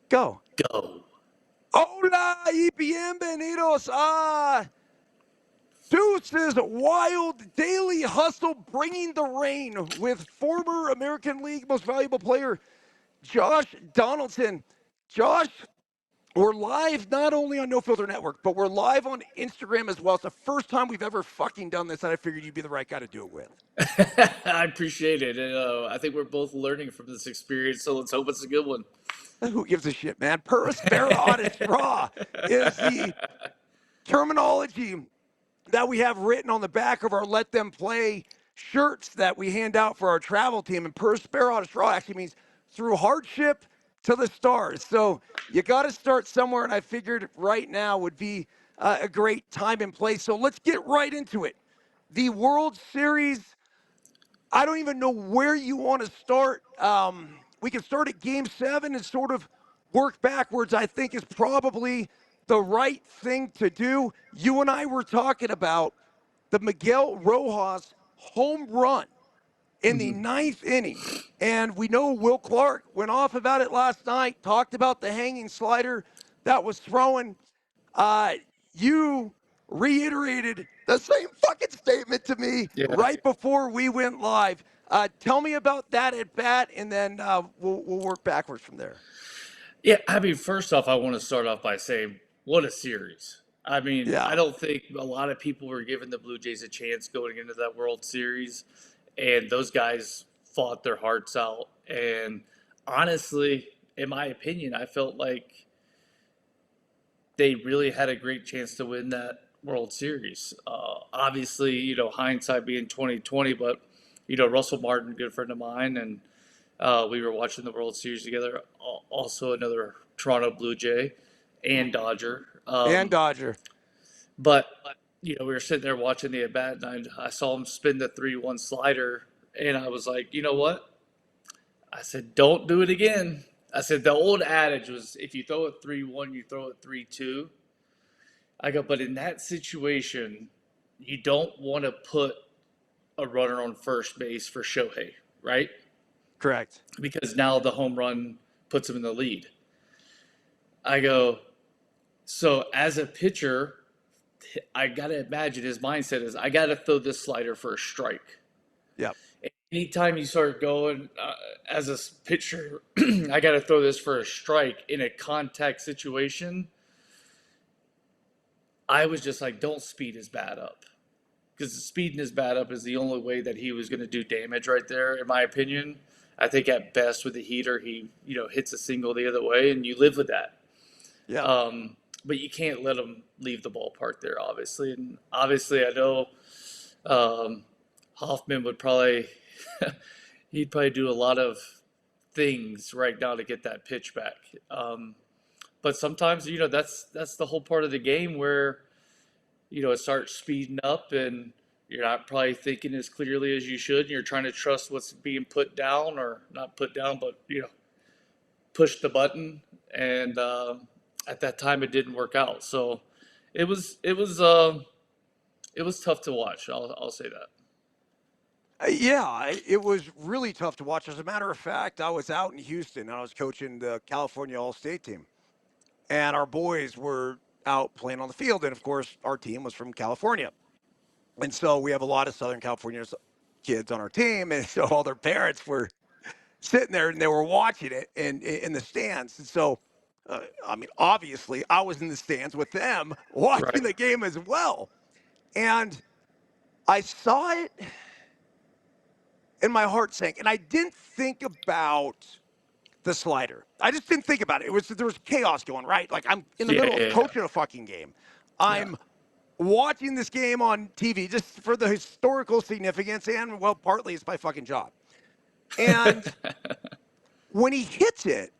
Go. Go. Hola y bienvenidos a Deuce's Wild Daily Hustle, bringing the rain with former American League Most Valuable Player Josh Donaldson. Josh, we're live not only on No Filter Network, but we're live on Instagram as well. It's the first time we've ever fucking done this, and I figured you'd be the right guy to do it with. I appreciate it. And, I think we're both learning from this experience, so let's hope it's a good one. Who gives a shit, man? Per aspera on a straw is the terminology that we have written on the back of our Let Them Play shirts that we hand out for our travel team. And per spare on a straw actually means through hardship to the stars. So you got to start somewhere, and I figured right now would be a great time and place. So let's get right into it. The World Series, I don't even know where you want to start. We can start at Game 7 and sort of work backwards, I think is probably the right thing to do. You and I were talking about the Miguel Rojas home run in the ninth inning. And we know Will Clark went off about it last night, talked about the hanging slider that was thrown. You reiterated the same fucking statement to me Yeah. right before we went live. Tell me about that at bat, and then we'll work backwards from there. Yeah, I mean, first off, I want to start off by saying, what a series. I mean, I Yeah. don't think a lot of people were giving the Blue Jays a chance going into that World Series, and those guys fought their hearts out. And honestly, in my opinion, I felt like they really had a great chance to win that World Series. Obviously, hindsight being 2020, but Russell Martin, good friend of mine, and we were watching the World Series together. Also, another Toronto Blue Jay and Dodger. And Dodger. But we were sitting there watching the at bat, and I saw him spin the 3-1 slider, and I was like, you know what? I said, don't do it again. I said the old adage was if you throw it 3-1, you throw it 3-2. I go, but in that situation, you don't want to put a runner on first base for Shohei, right? Correct. Because now the home run puts him in the lead. I go, so as a pitcher, I got to imagine his mindset is I got to throw this slider for a strike. Yep. Anytime you start going as a pitcher, I got to throw this for a strike in a contact situation. I was just like, don't speed his bat up. Because speeding his bat up is the only way that he was going to do damage right there, in my opinion. I think at best with the heater, he hits a single the other way, and you live with that. Yeah. But you can't let him leave the ballpark there, obviously. And obviously, I know Hoffman would probably he'd probably do a lot of things right now to get that pitch back. But sometimes, that's the whole part of the game where it starts speeding up and you're not probably thinking as clearly as you should. And you're trying to trust what's being put down or not put down, but, push the button. And at that time, it didn't work out. So it was tough to watch. I'll say that. Yeah, it was really tough to watch. As a matter of fact, I was out in Houston and I was coaching the California All-State team. And our boys were out playing on the field. And of course, our team was from California. And so we have a lot of Southern California kids on our team. And so all their parents were sitting there and they were watching it in the stands. And so, I mean, obviously, I was in the stands with them watching Right. the game as well. And I saw it and my heart sank. And I didn't think about the slider. I just didn't think about it. There was chaos going, right? Like I'm in the Yeah, middle of yeah, yeah. coaching a fucking game. Yeah. I'm watching this game on TV just for the historical significance, and well, partly it's my fucking job. And when he hits it,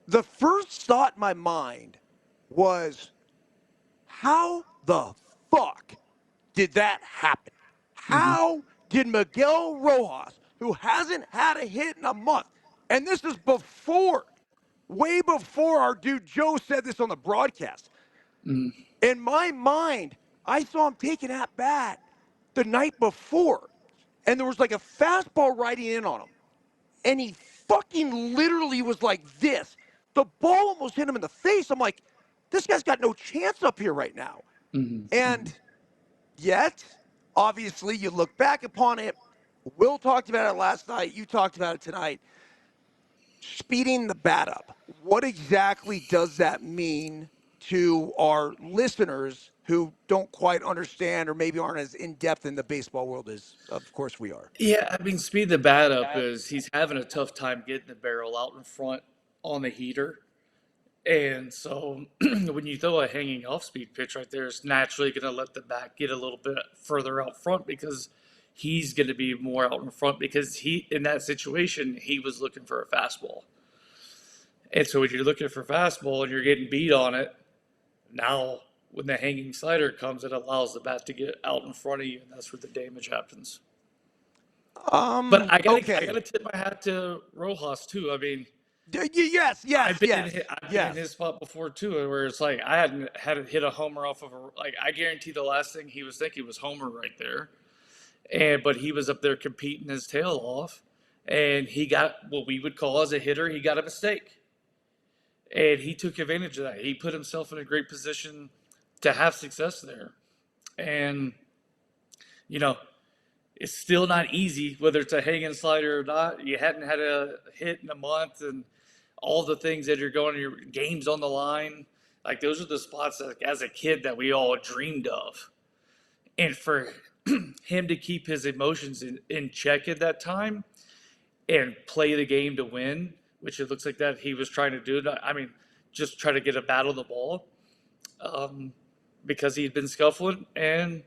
the first thought in my mind was, how the fuck did that happen? Mm-hmm. How did Miguel Rojas, who hasn't had a hit in a month, and this is way before our dude Joe said this on the broadcast. Mm-hmm. In my mind, I saw him taking at bat the night before, and there was like a fastball riding in on him. And he fucking literally was like this the ball almost hit him in the face. I'm like, this guy's got no chance up here right now. And yet, obviously, you look back upon it. Will talked about it last night. You talked about it tonight. Speeding the bat up. What exactly does that mean to our listeners who don't quite understand or maybe aren't as in depth in the baseball world as, of course, we are? Yeah, I mean, speed the bat up is he's having a tough time getting the barrel out in front on the heater. And so when you throw a hanging off speed pitch right there, it's naturally going to let the bat get a little bit further out front because he's going to be more out in front because he, in that situation, he was looking for a fastball. And so when you're looking for fastball and you're getting beat on it, now when the hanging slider comes, it allows the bat to get out in front of you, and that's where the damage happens. But I gotta tip my hat to Rojas too. I mean, Yes. I've been in his spot before too, where it's like I hadn't had to hit a homer off of a like I guarantee the last thing he was thinking was homer right there, but he was up there competing his tail off, and he got what we would call as a hitter, he got a mistake, and he took advantage of that. He put himself in a great position to have success there, and you know it's still not easy, whether it's a hanging slider or not. You hadn't had a hit in a month, and all the things that you're going, your games on the line. Like, those are the spots that, as a kid, that we all dreamed of. And for him to keep his emotions in check at that time and play the game to win, which it looks like that he was trying to do. I mean, just try to get a bat on the ball because he'd been scuffling. And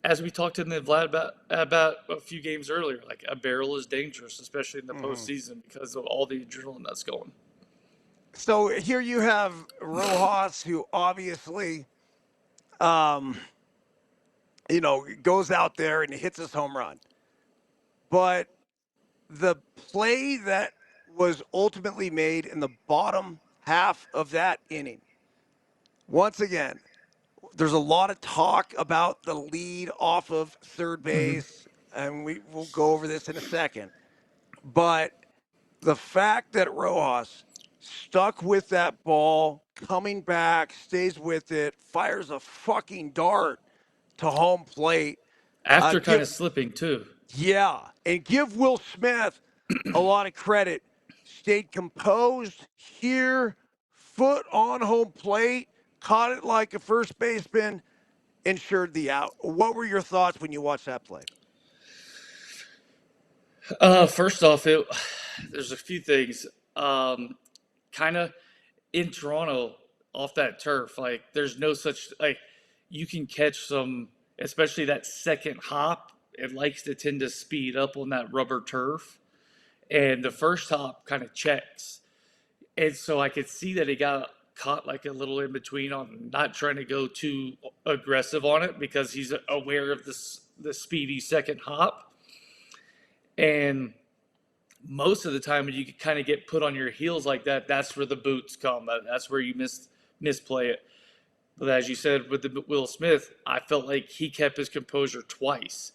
as we talked in the Vlad about a few games earlier, like a barrel is dangerous, especially in the postseason because of all the adrenaline that's going. So here you have Rojas, who obviously, goes out there and hits his home run. But the play that was ultimately made in the bottom half of that inning, once again, there's a lot of talk about the lead off of third base, and we'll go over this in a second. But the fact that Rojas stuck with that ball, coming back, stays with it, fires a fucking dart to home plate. After kind of slipping, too. Yeah, and give Will Smith a lot of credit. Stayed composed here, foot on home plate, caught it like a first baseman, ensured the out. What were your thoughts when you watched that play? First off, there's a few things. Kind of in Toronto, off that turf, like there's no such like you can catch some, especially that second hop. It likes to tend to speed up on that rubber turf, and the first hop kind of checks, and so I could see that he got caught like a little in between on not trying to go too aggressive on it because he's aware of the speedy second hop. And most of the time, when you kind of get put on your heels like that, that's where the boots come. That's where you misplay it. But as you said with the Will Smith, I felt like he kept his composure twice.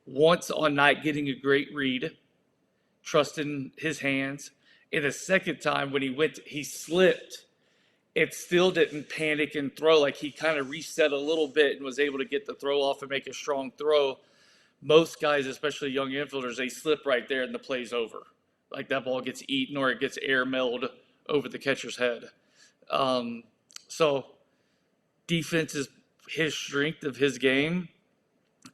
Once on not getting a great read, trusting his hands. And the second time when he slipped. It still didn't panic and throw. Like he kind of reset a little bit and was able to get the throw off and make a strong throw. Most guys, especially young infielders, they slip right there and the play's over. Like that ball gets eaten or it gets airmailed over the catcher's head. So defense is his strength of his game,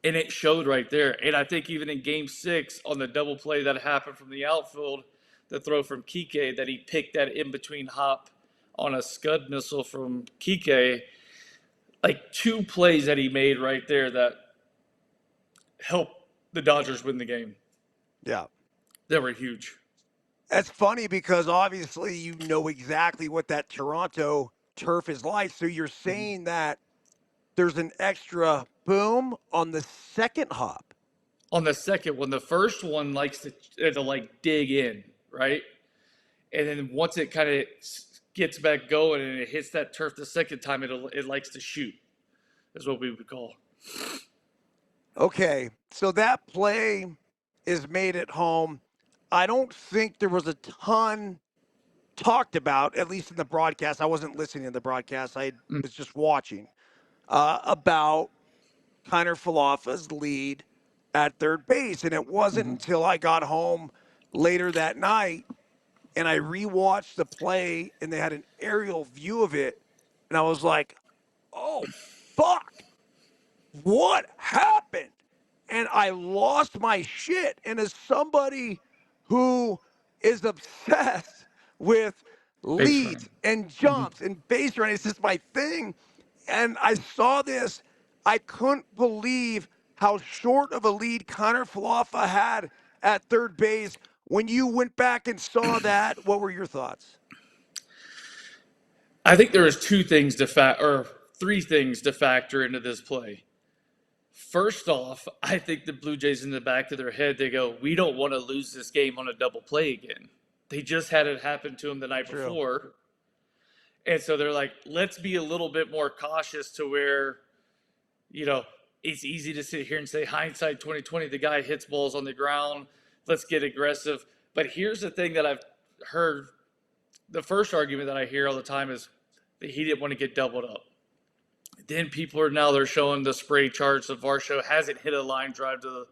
and it showed right there. And I think even in Game 6 on the double play that happened from the outfield, the throw from Kiké, that he picked that in-between hop on a scud missile from Kiké, like two plays that he made right there that helped the Dodgers win the game. Yeah. They were huge. That's funny because obviously you know exactly what that Toronto turf is like. So you're saying that there's an extra boom on the second hop. On the second one, the first one likes to like dig in, right? And then once it kind of gets back going and it hits that turf the second time, it likes to shoot. Is what we would call. Okay, so that play is made at home. I don't think there was a ton talked about, at least in the broadcast. I wasn't listening to the broadcast. I Mm. was just watching about Kiner Falefa's lead at third base. And it wasn't Mhm. until I got home later that night and I rewatched the play and they had an aerial view of it. And I was like, oh, fuck, what happened? And I lost my shit. And as somebody who is obsessed with Base running. leads and Mhm. jumps and base running, it's just my thing. And I saw this, I couldn't believe how short of a lead Connor Falafa had at third base. When you went back and saw that, what were your thoughts? I think there was three things to factor into this play. First off, I think the Blue Jays in the back of their head, they go, we don't want to lose this game on a double play again. They just had it happen to them the night True. before. And so they're like, let's be a little bit more cautious to where, you know, it's easy to sit here and say hindsight 2020, the guy hits balls on the ground. Let's get aggressive. But here's the thing that I've heard. The first argument that I hear all the time is that he didn't want to get doubled up. Then they're showing the spray charts of Varsho hasn't hit a line drive to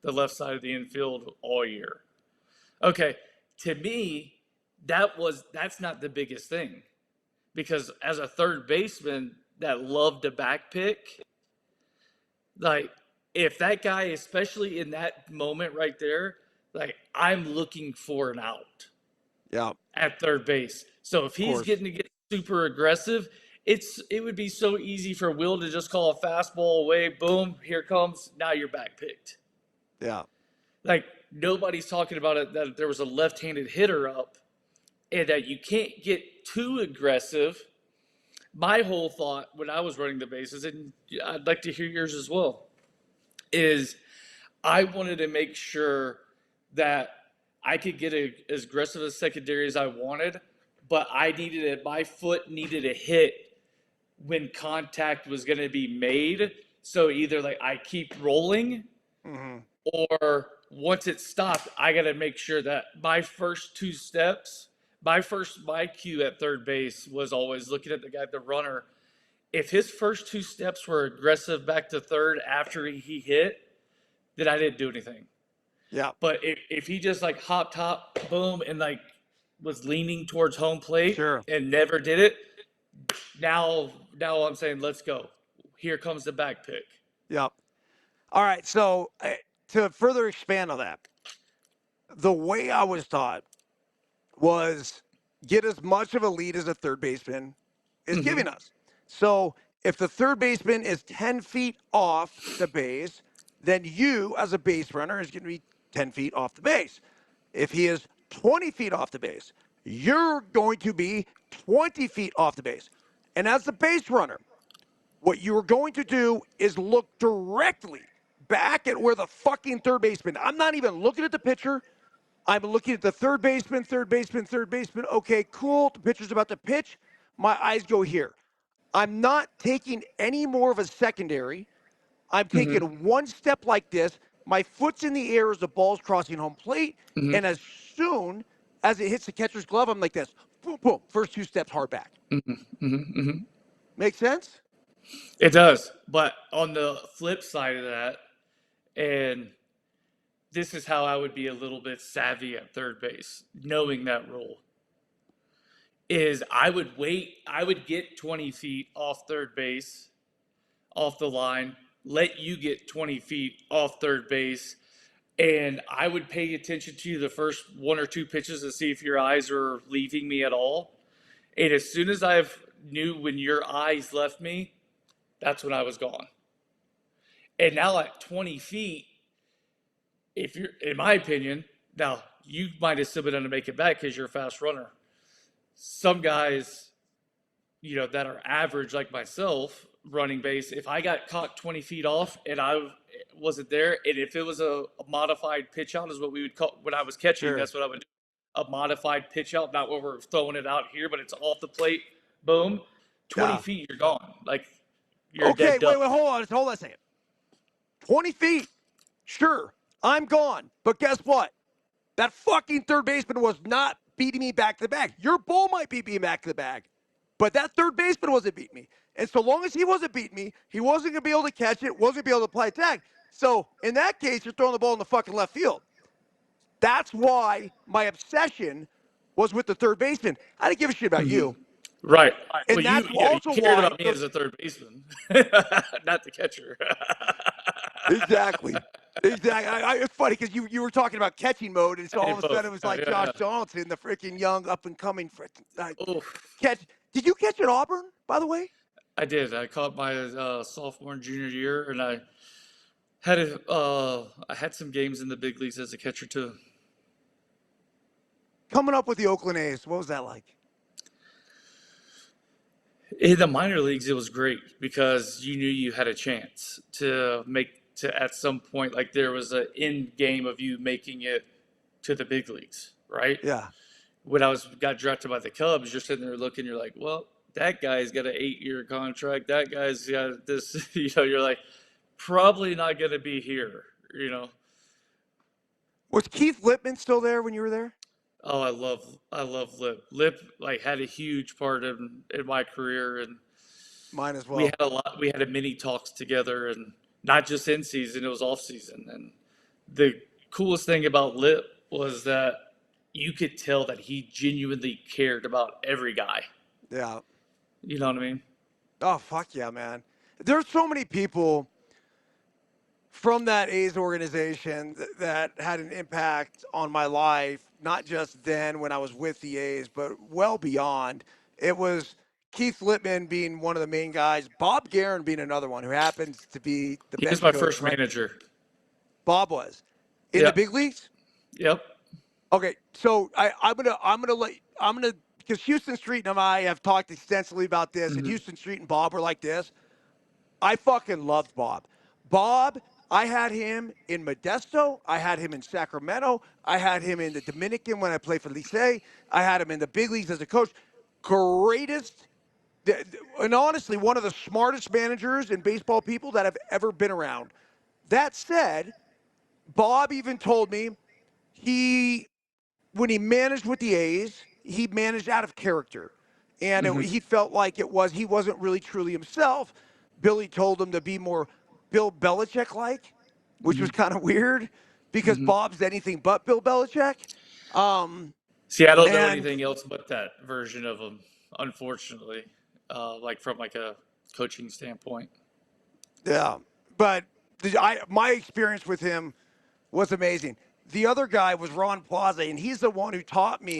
the left side of the infield all year. Okay, to me, that's not the biggest thing. Because as a third baseman that loved to back pick, like if that guy, especially in that moment right there, like I'm looking for an out Yeah, of at third base. So if he's course. getting to get super aggressive, it would be so easy for Will to just call a fastball away, boom, here comes, now you're back picked. Yeah, Like nobody's talking about it that there was a left-handed hitter up and that you can't get too aggressive. My whole thought when I was running the bases, and I'd like to hear yours as well, is I wanted to make sure that I could get as aggressive a secondary as I wanted, but my foot needed a hit when contact was going to be made. So either like I keep rolling, hmm or once it stopped, I got to make sure that my first two steps, my cue at third base was always looking at the runner. If his first two steps were aggressive back to third after he hit, then I didn't do anything. yeah, But if he just like hopped, hop, boom, and like was leaning towards home plate sure. and never did it, now I'm saying let's go. Here comes the back pick. Yep. All right. So to further expand on that, the way I was taught was get as much of a lead as a third baseman is Mm-hmm. giving us. So if the third baseman is 10 feet off the base, then you as a base runner is going to be 10 feet off the base. If he is 20 feet off the base, you're going to be 20 feet off the base. And as the base runner, what you're going to do is look directly back at where the fucking third baseman. I'm not even looking at the pitcher. I'm looking at the third baseman, third baseman, third baseman. Okay, cool. The pitcher's about to pitch. My eyes go here. I'm not taking any more of a secondary. I'm taking Mm-hmm. one step like this. My foot's in the air as the ball's crossing home plate. Mm-hmm. And as soon as it hits the catcher's glove, I'm like this. Boom, boom. First two steps hard back. Mm-hmm. Mm-hmm. Make sense? It does. But on the flip side of that, and this is how I would be a little bit savvy at third base, knowing that rule, is I would get 20 feet off third base, off the line, let you get 20 feet off third base, and I would pay attention to you the first one or two pitches to see if your eyes are leaving me at all. And as soon as I knew when your eyes left me, that's when I was gone. And now at 20 feet, if you're, in my opinion, now you might have still been able to make it back because you're a fast runner. Some guys, that are average like myself, running base, if I got caught 20 feet off and I wasn't there, and if it was a modified pitch out, is what we would call when I was catching, Sure. that's what I would do. A modified pitch out, not where we're throwing it out here, but it's off the plate, boom, 20 Yeah. feet, you're gone. Like, you're a Okay, dead duck. wait, hold on a second. 20 feet. Sure, I'm gone. But guess what? That fucking third baseman was not beating me back to the bag. Your ball might be beating back to the bag, but that third baseman wasn't beating me. And so long as he wasn't beating me, he wasn't going to be able to catch it, wasn't going to be able to play tag. So in that case, you're throwing the ball in the fucking left field. That's why my obsession was with the third baseman. I didn't give a shit about you. Right. And Well, that's you also cared why. about me as a third baseman, not the catcher. Exactly. It's funny because you were talking about catching mode, and so all of a sudden it was like Josh Donaldson, the freaking young up and coming catch. Did you catch at Auburn, by the way? I did. I caught my sophomore and junior year, and I had some games in the big leagues as a catcher too. Coming up with the Oakland A's, what was that like? In the minor leagues, it was great because you knew you had a chance to at some point, like there was an end game of you making it to the big leagues, right? Yeah. When I got drafted by the Cubs, you're sitting there looking, you're like, well, that guy's got an 8-year contract. That guy's got this, you're like, probably not going to be here, Was Keith Lippman still there when you were there? Oh, I love Lip. Lip like had a huge part in my career, and mine as well. We had a many talks together, and not just in season, it was off season. And the coolest thing about Lip was that you could tell that he genuinely cared about every guy. Yeah. You know what I mean? Oh, fuck yeah, man. There's so many people from that A's organization that had an impact on my life, not just then when I was with the A's, but well beyond. It was Keith Lippman being one of the main guys, Bob Guerin being another one who happens to be the bench coach. He was my first manager. Bob was in the big leagues. Yep. Okay, so I'm gonna because Houston Street and I have talked extensively about this, and Houston Street and Bob were like this. I fucking loved Bob. Bob, I had him in Modesto. I had him in Sacramento. I had him in the Dominican when I played for Licey. I had him in the big leagues as a coach. Greatest, and honestly, one of the smartest managers and baseball people that have ever been around. That said, Bob even told me when he managed with the A's, he managed out of character. And he felt like he wasn't really truly himself. Billy told him to be more Bill Belichick-like, which was kind of weird because Bob's anything but Bill Belichick. See, I don't know anything else but that version of him, unfortunately, like from like a coaching standpoint. Yeah, but my experience with him was amazing. The other guy was Ron Plaza, and he's the one who taught me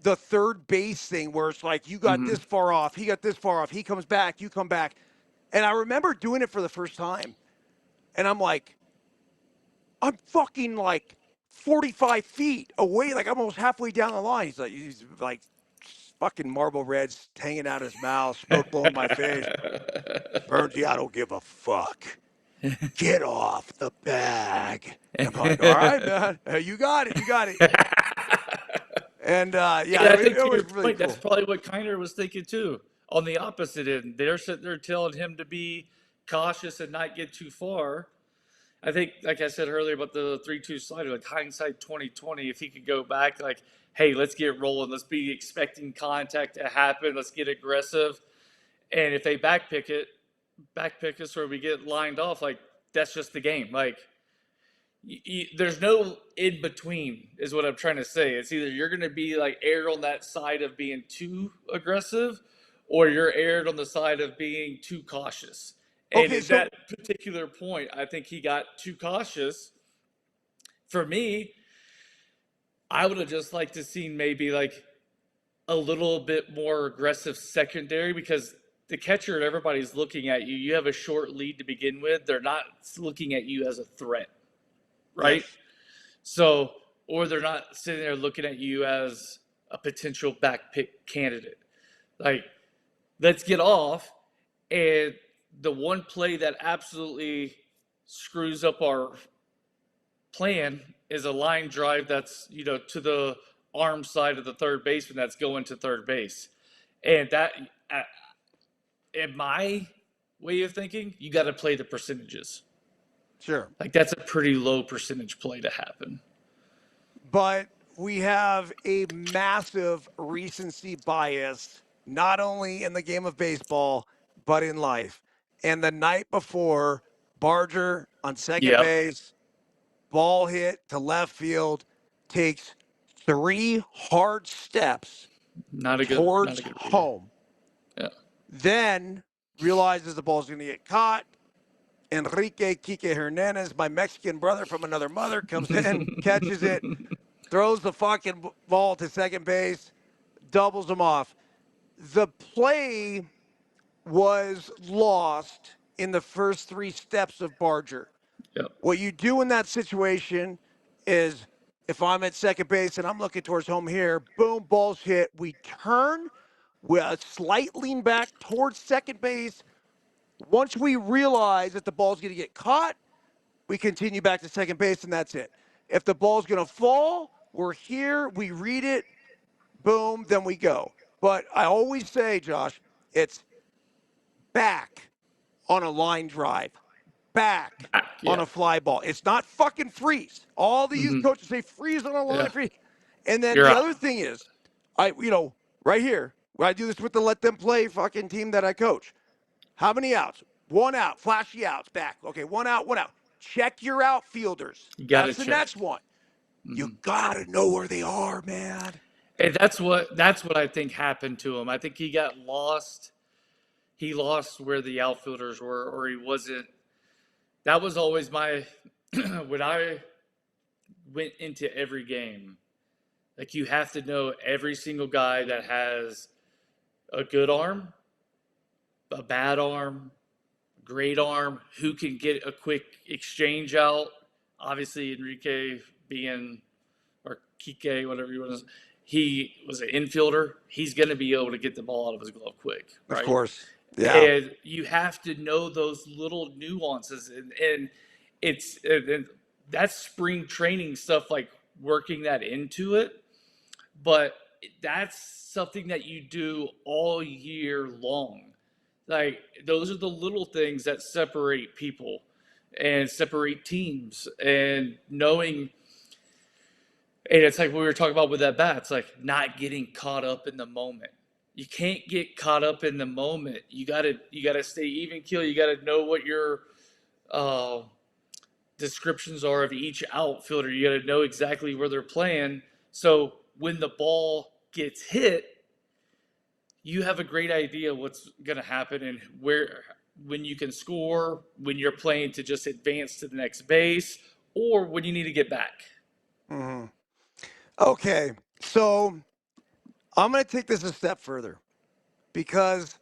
the third base thing where it's like you got this far off, he got this far off, he comes back, you come back. And I remember doing it for the first time. And I'm like, I'm fucking like 45 feet away, like I'm almost halfway down the line. He's like fucking Marlboro Reds hanging out his mouth, smoke blowing my face. Bernsey, I don't give a fuck. Get off the bag. And I'm like, all right, man. You got it. And I think to your point, that's probably what Kiner was thinking too. On the opposite end, they're sitting there telling him to be cautious and not get too far. I think, like I said earlier about the 3-2 slider, like hindsight 2020, if he could go back, like, hey, let's get rolling. Let's be expecting contact to happen. Let's get aggressive. And if they backpick us or we get lined off, like, that's just the game. Like, there's no in between is what I'm trying to say. It's either you're going to be like aired on that side of being too aggressive or you're aired on the side of being too cautious. And at that particular point, I think he got too cautious. For me, I would have just liked to see maybe like a little bit more aggressive secondary because the catcher and everybody's looking at you. You have a short lead to begin with. They're not looking at you as a threat, right? Yes. So, or they're not sitting there looking at you as a potential back pick candidate. Like, let's get off. And the one play that absolutely screws up our plan is a line drive that's, to the arm side of the third baseman that's going to third base. And that, in my way of thinking, you got to play the percentages. Sure. Like, that's a pretty low percentage play to happen. But we have a massive recency bias, not only in the game of baseball, but in life. And the night before, Barger on second Yep. base, ball hit to left field, takes 3 hard steps Not a good towards read. home, Yeah. then realizes the ball's going to get caught. Enrique Kiké Hernandez, my Mexican brother from another mother, comes in, catches it, throws the fucking ball to second base, doubles him off. The play was lost in the first 3 steps of Barger. Yep. What you do in that situation is, if I'm at second base and I'm looking towards home here, boom, ball's hit. We turn with a slight lean back towards second base. Once we realize that the ball's going to get caught, we continue back to second base, and that's it. If the ball's going to fall, we're here, we read it, boom, then we go. But I always say, Josh, it's back on a line drive, back on Yeah. a fly ball. It's not fucking freeze. All the youth coaches say freeze on a line, Yeah. freeze. And then You're the out. other thing is, right here, I do this with the let them play fucking team that I coach. How many outs? 1 out, flashy outs, back. Okay, 1 out, 1 out. Check your outfielders. You gotta That's the check. next one. You gotta know where they are, man. And that's what I think happened to him. I think he got lost. He lost where the outfielders were, or he wasn't. That was always my when I went into every game. Like, you have to know every single guy that has a good arm, a bad arm, great arm, who can get a quick exchange out. Obviously, Enrique being, or Kiké, whatever you want to say, he was an infielder. He's going to be able to get the ball out of his glove quick, right? Of course. Yeah. And you have to know those little nuances. And that's spring training stuff, like working that into it. But that's something that you do all year long. Like, those are the little things that separate people and separate teams, and knowing. And it's like we were talking about with that bat. It's like not getting caught up in the moment. You can't get caught up in the moment. You gotta stay even keel. You gotta know what your uh, descriptions are of each outfielder. You gotta know exactly where they're playing. So when the ball gets hit, you have a great idea what's going to happen and when you can score, when you're playing to just advance to the next base, or when you need to get back. Mm-hmm. Okay, so I'm going to take this a step further, because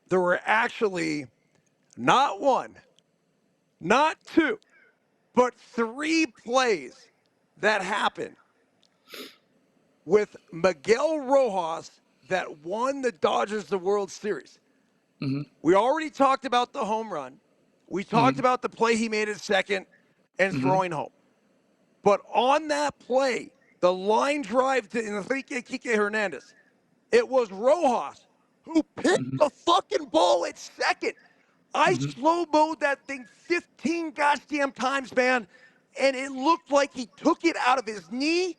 there were actually not 1, not 2, but 3 plays that happened with Miguel Rojas that won the Dodgers the World Series. Mm-hmm. We already talked about the home run. We talked about the play he made at second and throwing home. But on that play, the line drive to Enrique Kiké Hernandez, it was Rojas who picked the fucking ball at second. I slow-moed that thing 15 goddamn times, man, and it looked like he took it out of his knee,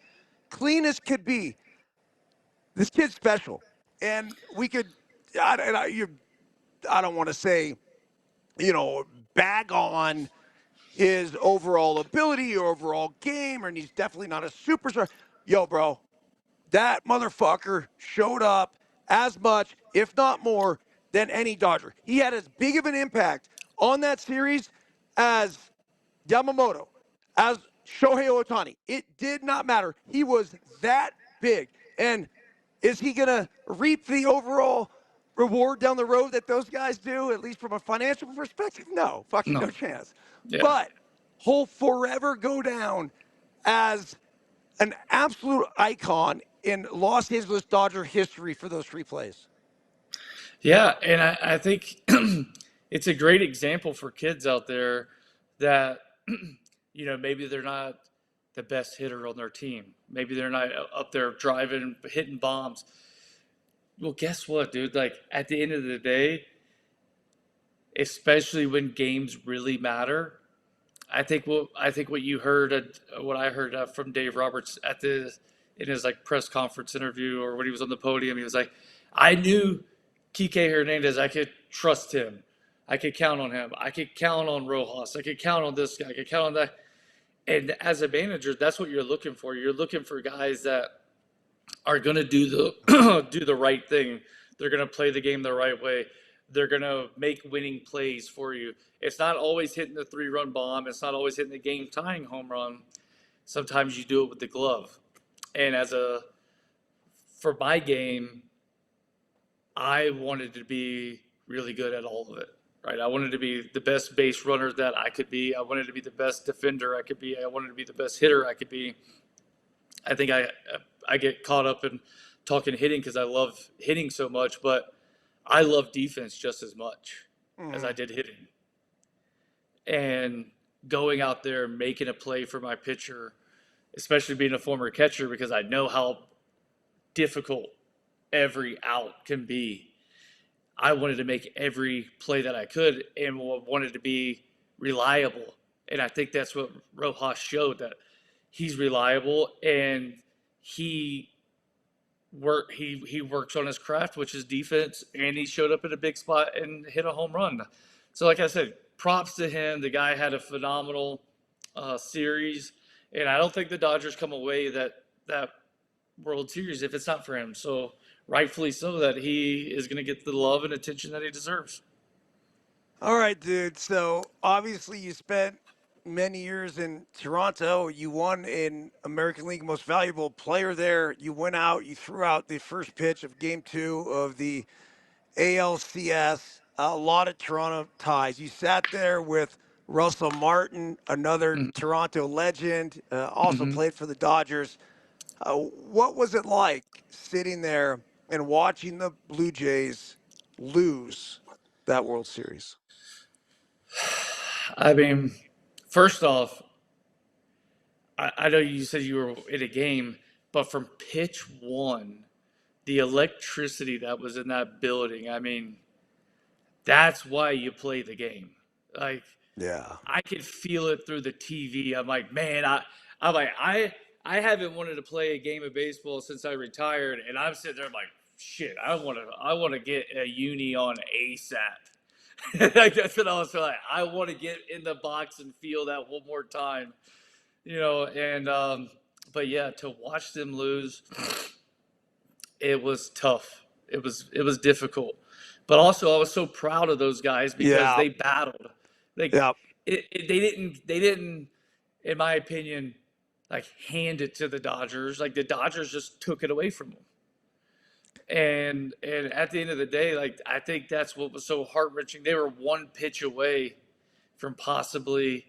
clean as could be. This kid's special, and we could. I don't want to say, bag on his overall ability or overall game, and he's definitely not a superstar. Yo, bro, that motherfucker showed up as much, if not more, than any Dodger. He had as big of an impact on that series as Yamamoto, as Shohei Ohtani. It did not matter. He was that big. And is he going to reap the overall reward down the road that those guys do, at least from a financial perspective? No, fucking no chance. Yeah. But he'll forever go down as an absolute icon in Los Angeles Dodger history for those 3 plays. Yeah, and I think it's a great example for kids out there that, maybe they're not the best hitter on their team. Maybe they're not up there driving, hitting bombs. Well, guess what, dude? Like, at the end of the day, especially when games really matter, I think what you heard, what I heard from Dave Roberts in his like press conference interview or when he was on the podium, he was like, I knew Kiké Hernandez, I could trust him, I could count on him, I could count on Rojas, I could count on this guy, I could count on that. And as a manager, that's what you're looking for. You're looking for guys that are going to do the do the right thing. They're going to play the game the right way. They're going to make winning plays for you. It's not always hitting the 3-run bomb. It's not always hitting the game tying home run. Sometimes you do it with the glove. And for my game, I wanted to be really good at all of it. Right? I wanted to be the best base runner that I could be. I wanted to be the best defender I could be. I wanted to be the best hitter I could be. I think I get caught up in talking hitting because I love hitting so much, but I love defense just as much as I did hitting. And going out there and making a play for my pitcher, especially being a former catcher, because I know how difficult every out can be. I wanted to make every play that I could and wanted to be reliable. And I think that's what Rojas showed, that he's reliable and he works on his craft, which is defense, and he showed up at a big spot and hit a home run. So like I said, props to him. The guy had a phenomenal series, and I don't think the Dodgers come away that World Series if it's not for him. So rightfully so that he is going to get the love and attention that he deserves. All right, dude. So obviously you spent many years in Toronto. You won in American League Most Valuable Player there. You went out, you threw out the first pitch of Game 2 of the ALCS. A lot of Toronto ties. You sat there with Russell Martin, another Toronto legend, also Mm-hmm. played for the Dodgers. What was it like sitting there and watching the Blue Jays lose that World Series? I mean, first off, I know you said you were in a game, but from pitch one, the electricity that was in that building, I mean, that's why you play the game. Like, Yeah. I could feel it through the TV. I'm like, man, I'm like, I haven't wanted to play a game of baseball since I retired, and I'm sitting there I'm like, shit, I want to get a uni on ASAP. Like that's what I was like. I want to get in the box and feel that one more time, And but yeah, to watch them lose, it was tough. It was difficult, but also I was so proud of those guys because Yeah. they battled. Like Yeah. they didn't, in my opinion, like hand it to the Dodgers. Like the Dodgers just took it away from them. And at the end of the day, like I think that's what was so heart wrenching. They were one pitch away from possibly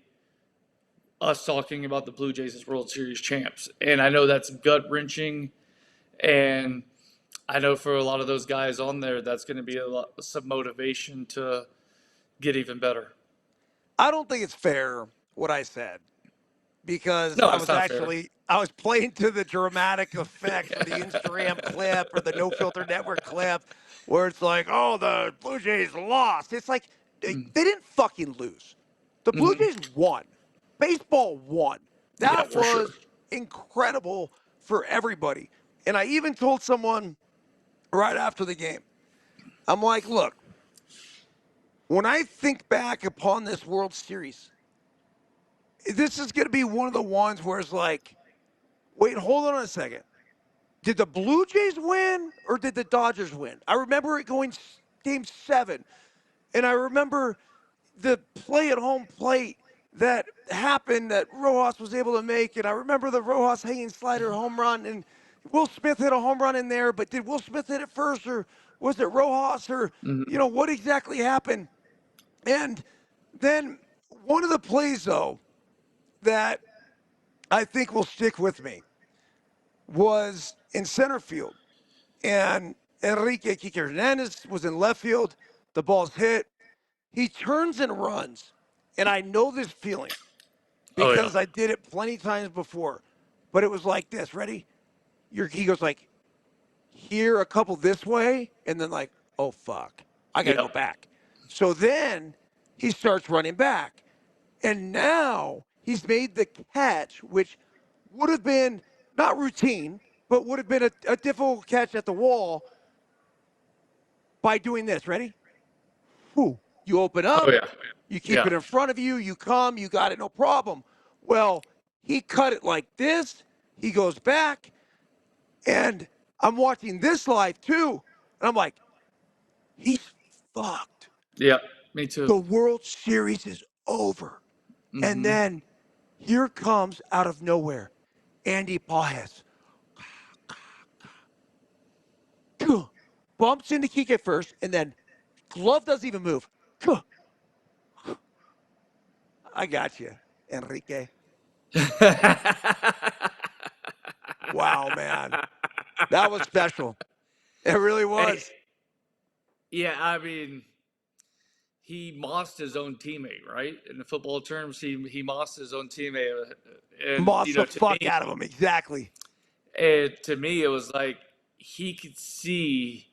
us talking about the Blue Jays as World Series champs. And I know that's gut wrenching, and I know for a lot of those guys on there, that's going to be some motivation to get even better. I don't think it's fair what I said because No, I it's was not fair. actually I was playing to the dramatic effects for the Instagram clip or the No Filter Network clip where it's like, oh, the Blue Jays lost. It's like they didn't fucking lose. The Blue Mm-hmm. Jays won. Baseball won. Yeah, That for sure. was incredible for everybody. And I even told someone right after the game, I'm like, look, when I think back upon this World Series, this is going to be one of the ones where it's like, wait, hold on a second. Did the Blue Jays win or did the Dodgers win? I remember it going game 7. And I remember the play at home plate that happened that Rojas was able to make. And I remember the Rojas hanging slider home run. And Will Smith hit a home run in there. But did Will Smith hit it first or was it Rojas or, Mm-hmm. what exactly happened? And then one of the plays, though, that I think will stick with me was in center field. And Enrique Kiké Hernandez was in left field. The ball's hit. He turns and runs. And I know this feeling Oh yeah. because I did it plenty of times before. But it was like this. Ready? He goes like, here a couple this way. And then like, oh, fuck. I got to go Yep. back. So then he starts running back. And now he's made the catch, which would have been not routine, but would have been a difficult catch at the wall by doing this. Ready? Whew. You open Oh up, yeah, you keep yeah, it in front of you, you come, you got it, no problem. Well, he cut it like this. He goes back, and I'm watching this live too. And I'm like, he's fucked. yeah. Me too. The World Series is over. And Mm-hmm. then here comes out of nowhere Andy Pajes. Bumps into Kiké first, and then glove doesn't even move. I got you, Enrique. Wow, man. That was special. It really Hey, was. yeah, I mean, he mossed his own teammate, right? In the football terms, he mossed his own teammate, and Moss the fuck out of him. Exactly. to me, it was like he could see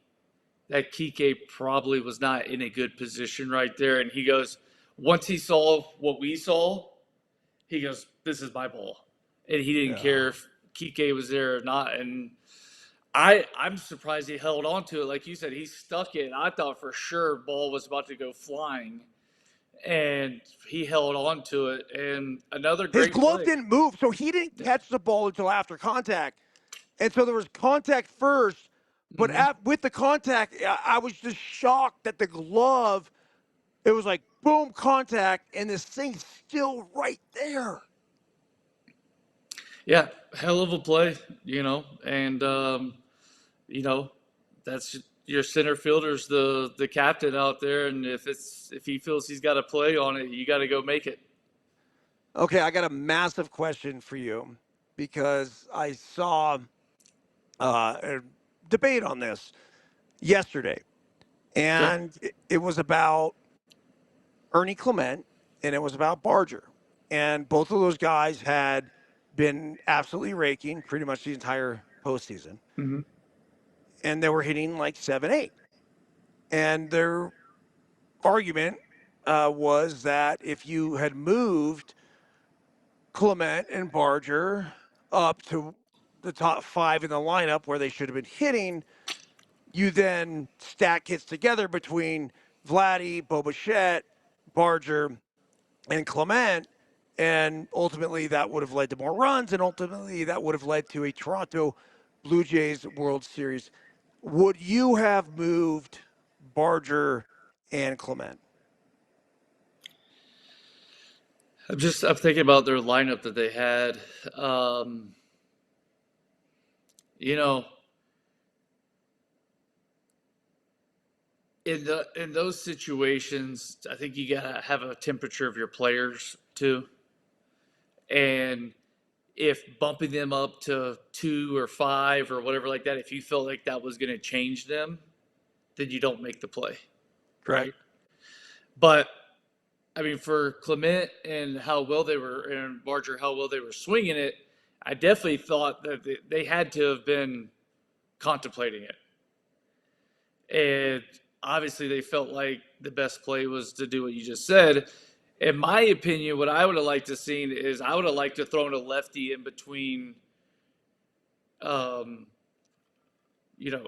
that Kiké probably was not in a good position right there, and he goes, once he saw what we saw, he goes, "This is my ball," and he didn't Yeah. care if Kiké was there or not, and I'm surprised he held on to it. Like you said, he stuck it. I thought for sure ball was about to go flying, and he held on to it. And another His great glove play. didn't move, so he didn't catch the ball until after contact. And so there was contact first, but Mm-hmm. with the contact, I was just shocked that the glove, it was like boom, contact, and this thing's still right there. Yeah, hell of a play, and that's your center fielder's the captain out there, and if he feels he's got to play on it, you got to go make it. Okay, I got a massive question for you because I saw a debate on this yesterday, Okay. and it was about Ernie Clement and it was about Barger. And both of those guys had been absolutely raking pretty much the entire postseason. Mm-hmm. And they were hitting like 7-8. And their argument was that if you had moved Clement and Barger up to the top 5 in the lineup where they should have been hitting, you then stack hits together between Vladdy, Bobichette, Barger, and Clement. And ultimately, that would have led to more runs, and ultimately, that would have led to a Toronto Blue Jays World Series. Would you have moved Barger and Clement? I'm thinking about their lineup that they had. Um, you know, in those situations, I think you gotta have a temperature of your players too. And if bumping them up to 2 or 5 or whatever like that, if you felt like that was gonna change them, then you don't make the play, Correct. right? But I mean, for Clement and how well they were, and Barger, how well they were swinging it, I definitely thought that they had to have been contemplating it. And obviously, they felt like the best play was to do what you just said. In my opinion, what I would have liked to seen is I would have liked to throw in a lefty in between. Um, you know,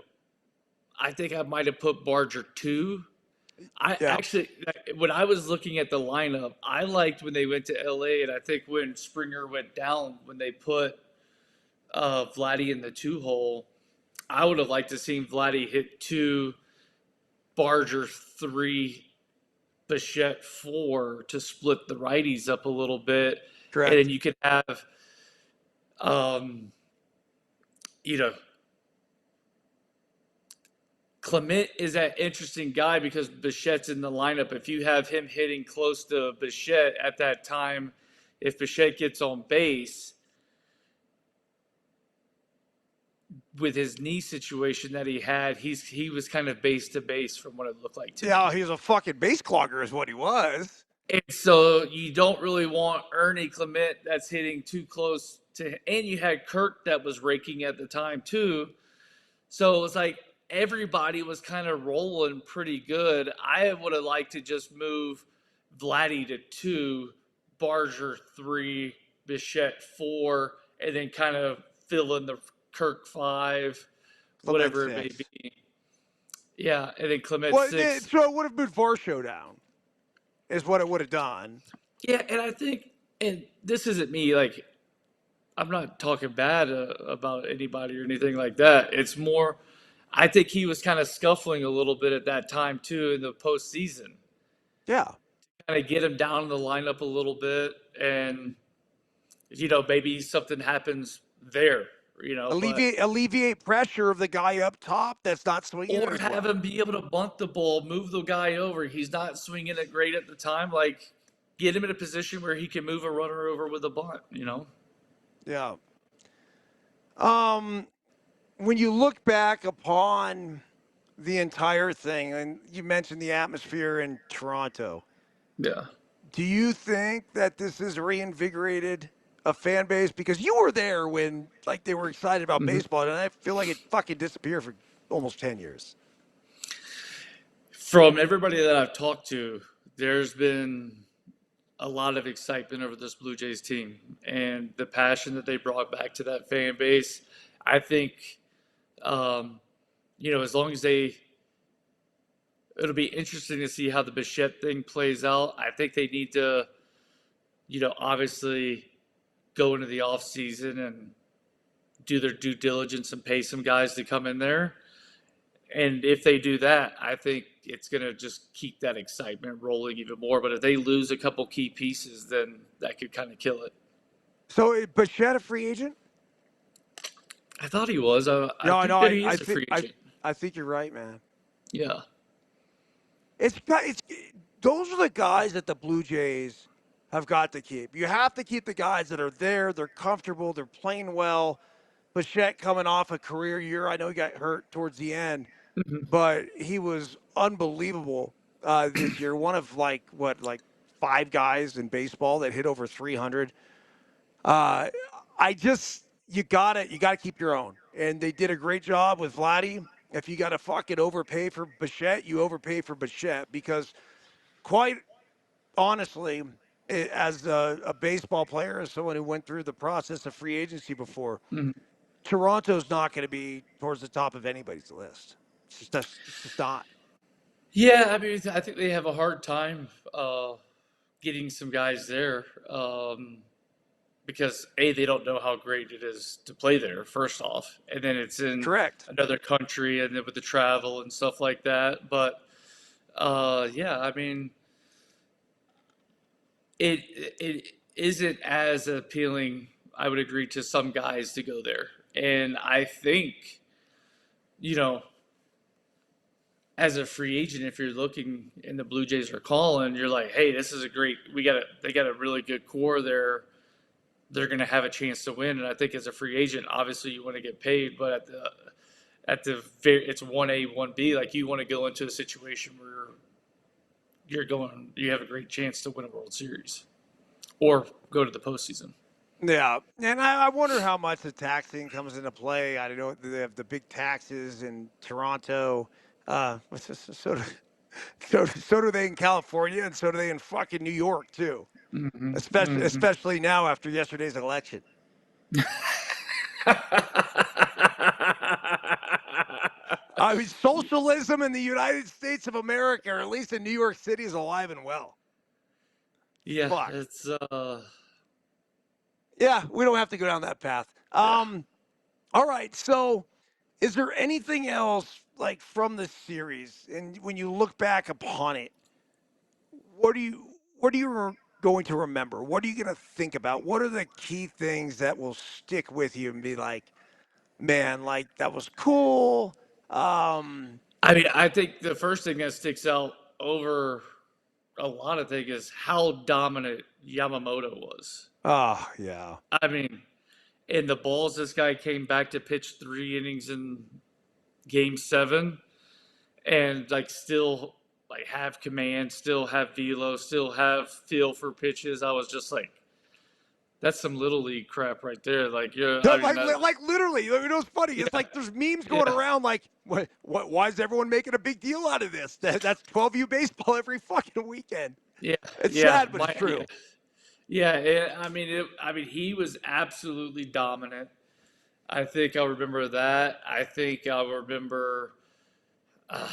I think I might have put Barger 2. I Yeah. actually, when I was looking at the lineup, I liked when they went to LA, and I think when Springer went down, when they put Vladdy in the 2 hole, I would have liked to seen Vladdy hit 2, Barger 3, Bichette 4 to split the righties up a little bit, and then Correct. you could have, um, you know, Clement is that interesting guy because Bichette's in the lineup. If you have him hitting close to Bichette at that time, if Bichette gets on base with his knee situation that he had, he was kind of base to base from what it looked like to Yeah, me. he was a fucking base clogger, is what he was. And so you don't really want Ernie Clement that's hitting too close to, and you had Kirk that was raking at the time too. So it was like everybody was kind of rolling pretty good. I would have liked to just move Vladdy to 2, Barger 3, Bichette 4, and then kind of fill in the Kirk 5, Clement whatever it may 6. be. Yeah, and then Clement Well, 6. so it would have moved Varsho down, is what it would have done. Yeah, and I think, and this isn't me, like, I'm not talking bad about anybody or anything like that. It's more, I think he was kind of scuffling a little bit at that time too in the postseason. Yeah. Kind of get him down in the lineup a little bit, and maybe something happens there, but Alleviate pressure of the guy up top that's not swinging it or as have well. him be able to bunt the ball, move the guy over. He's not swinging it great at the time. Like, get him in a position where he can move a runner over with a bunt. Yeah. When you look back upon the entire thing, and you mentioned the atmosphere in Toronto, Yeah. do you think that this has reinvigorated a fan base? Because you were there when they were excited about hmm baseball, and I feel like it fucking disappeared for almost 10 years. From everybody that I've talked to, there's been a lot of excitement over this Blue Jays team and the passion that they brought back to that fan base. I think, as long as it'll be interesting to see how the Bichette thing plays out. I think they need to, obviously go into the off season and do their due diligence and pay some guys to come in there. And if they do that, I think it's going to just keep that excitement rolling even more. But if they lose a couple key pieces, then that could kind of kill it. So, Bichette a free agent? I thought he was. I No, think no, that he I is a think free agent. I think you're right, man. Yeah. It's those are the guys that the Blue Jays have got to keep. You have to keep the guys that are there. They're comfortable. They're playing well. Bichette coming off a career year. I know he got hurt towards the end, but he was unbelievable this year. One of five guys in baseball that hit over 300. You gotta keep your own, and they did a great job with Vladdy. If you got to fucking overpay for Bichette, you overpay for Bichette because, quite honestly, as a baseball player, as someone who went through the process of free agency before, Mhm. Toronto's not going to be towards the top of anybody's list. It's just not. Yeah, I mean, I think they have a hard time getting some guys there because they don't know how great it is to play there. First off, and then it's in Correct. another country, and then with the travel and stuff like that. But yeah, I mean, it isn't as appealing. I would agree to some guys to go there, and I think, you know, as a free agent, if you're looking and the Blue Jays are calling, you're like, hey, this is they got a really good core there. They're going to have a chance to win. And I think as a free agent, obviously you want to get paid, but it's 1A, 1B. Like, you want to go into a situation where you have a great chance to win a World Series or go to the postseason. Yeah, and I wonder how much the taxing comes into play. I don't know. They have the big taxes in Toronto. So do they in California, and so do they in fucking New York too. Mm-hmm. Especially now after yesterday's election. I mean, socialism in the United States of America, or at least in New York City, is alive and well. Yeah, Fuck. it's Yeah, we don't have to go down that path. yeah. All right. So, is there anything else from the series, and when you look back upon it, what are you going to remember? What are you going to think about? What are the key things that will stick with you and be like, man, that was cool? I mean, I think the first thing that sticks out over a lot of things is how dominant Yamamoto was. Oh, yeah. I mean, in the balls, this guy came back to pitch 3 innings in Game 7, and still have command, still have velo, still have feel for pitches. I was just like, that's some little league crap right there. Literally, it's funny. Yeah, It's like there's memes going yeah, around why is everyone making a big deal out of this? That's 12U baseball every fucking weekend. yeah, It's yeah. sad, but it's true. Yeah, I mean, he was absolutely dominant. I think I'll remember that. I think I'll remember. Uh,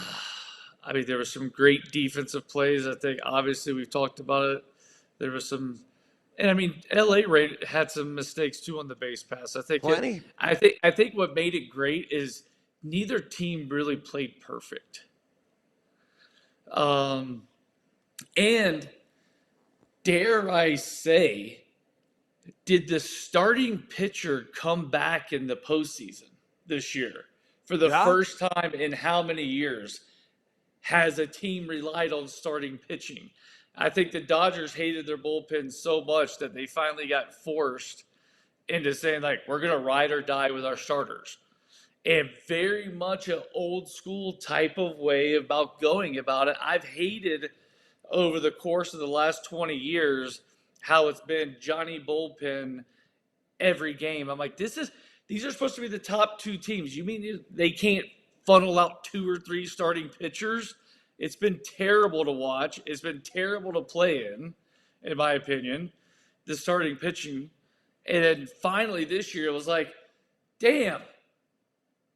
I mean, there were some great defensive plays. I think obviously we've talked about it. There was some, and I mean, had some mistakes too on the base pass. Plenty. I think what made it great is neither team really played perfect. Um, and dare I say, did the starting pitcher come back in the postseason this year for the Yeah. first time in how many years? Has a team relied on starting pitching? I think the Dodgers hated their bullpen so much that they finally got forced into saying, like, we're going to ride or die with our starters. And very much an old school type of way about going about it. I've hated over the course of the last 20 years how it's been Johnny bullpen every game. I'm like, these are supposed to be the top two teams. You mean they can't funnel out two or three starting pitchers? It's been terrible to watch. It's been terrible to play in my opinion, the starting pitching. And then finally this year, it was like, damn,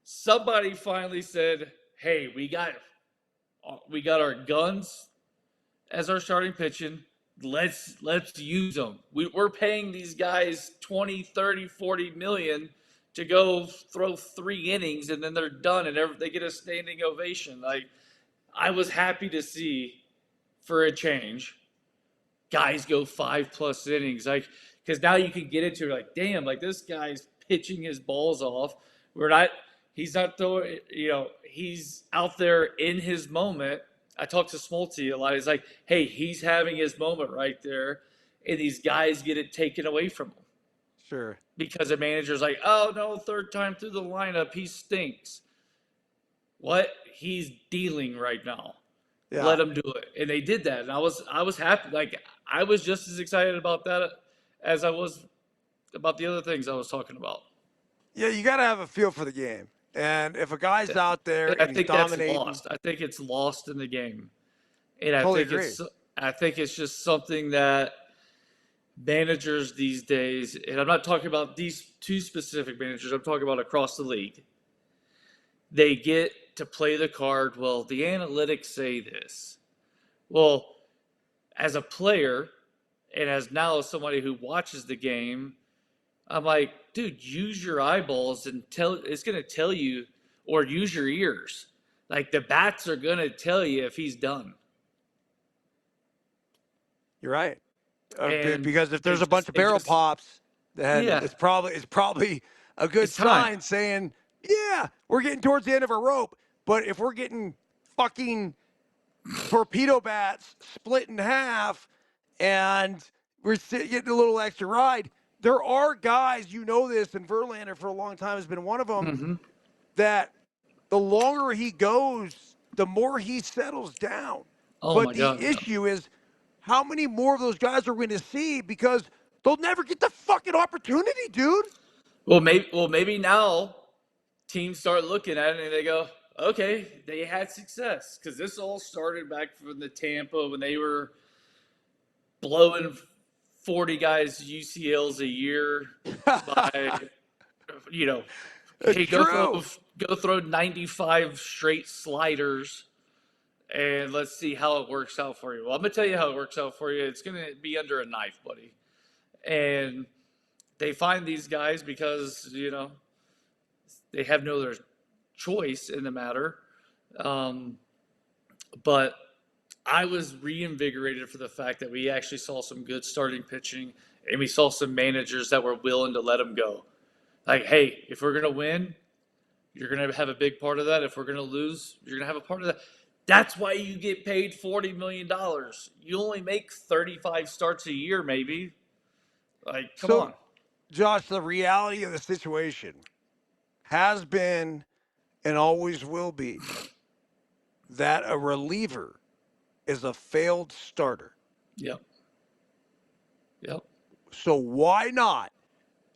somebody finally said, hey, we got our guns as our starting pitching. Let's use them. We're paying these guys 20, 30, 40 million to go throw 3 innings and then they're done and they get a standing ovation. Like, I was happy to see, for a change, guys go 5+ innings. Like, because now you can get into it, like, damn, like this guy's pitching his balls off. He's not throwing, he's out there in his moment. I talked to Smoltz a lot. He's like, hey, he's having his moment right there. And these guys get it taken away from him. Sure. Because the manager's like, oh, no, third time through the lineup, he stinks. What? He's dealing right now. Yeah. Let him do it. And they did that. And I was happy. Like, I was just as excited about that as I was about the other things I was talking about. Yeah, you got to have a feel for the game. And if a guy's out there I and he's think that's dominating, lost. I think it's lost in the game. And totally agree. I think it's just something that managers these days, and I'm not talking about these two specific managers, I'm talking about across the league. They get to play the card, well, the analytics say this. Well, as a player and as now somebody who watches the game, I'm like, dude, use your eyeballs and it's going to tell you, or use your ears. Like, the bats are going to tell you if he's done. You're right. And Because if there's a bunch of barrel pops, then Yeah. it's probably a good It's time. sign saying, yeah, we're getting towards the end of our rope. But if we're getting fucking torpedo bats split in half and we're getting a little extra ride, there are guys, you know this, and Verlander for a long time has been one of them, that the longer he goes, the more he settles down. Oh But my the God. issue is how many more of those guys are we going to see, because they'll never get the fucking opportunity, dude. Well, maybe now teams start looking at it and they go, okay, they had success, because this all started back from the Tampa when they were blowing 40 guys UCLs a year by, hey, go throw 95 straight sliders and let's see how it works out for you. Well, I'm gonna tell you how it works out for you. It's gonna be under a knife, buddy. And they find these guys because they have no other choice in the matter. But I was reinvigorated for the fact that we actually saw some good starting pitching and we saw some managers that were willing to let them go. Like, hey, if we're gonna win, you're gonna have a big part of that. If we're gonna lose, you're gonna have a part of that. That's why you get paid $40 million. You only make 35 starts a year, maybe. Like, come on. Josh, the reality of the situation has been and always will be that a reliever is a failed starter. Yep. So why not,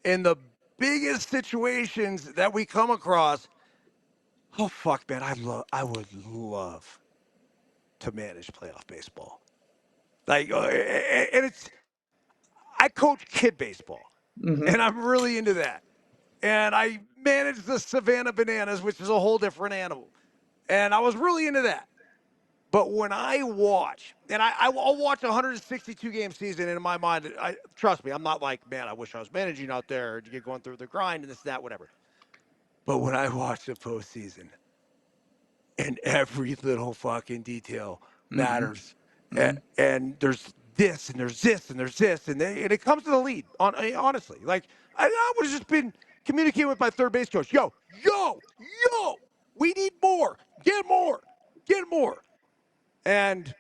in the biggest situations that we come across, oh fuck, man, I would love to manage playoff baseball. Like, and I coach kid baseball, Mm-hmm. and I'm really into that. And I manage the Savannah Bananas, which is a whole different animal. And I was really into that. But when I watch, and I'll watch a 162 game season, and in my mind, trust me, I'm not like, man, I wish I was managing out there to get going through the grind and this, that, whatever. But when I watch the postseason, and every little fucking detail Mm-hmm. matters, Mm-hmm. and there's this, and there's this, and there's this, and it comes to the lead. Honestly, like I would have just been communicating with my third base coach. Yo, we need more. Get more. Get more. And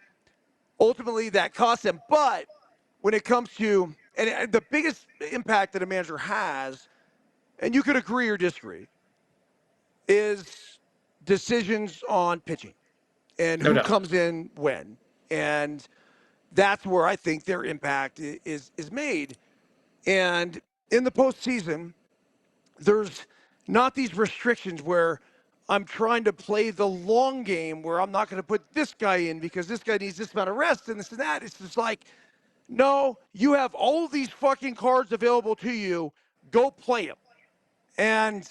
ultimately that costs them. But when it comes to, and the biggest impact that a manager has, and you could agree or disagree, is decisions on pitching and No who doubt. comes in when. And that's where I think their impact is made. And in the postseason, there's not these restrictions where I'm trying to play the long game where I'm not going to put this guy in because this guy needs this amount of rest and this and that. It's just like, no, you have all of these fucking cards available to you. Go play them. And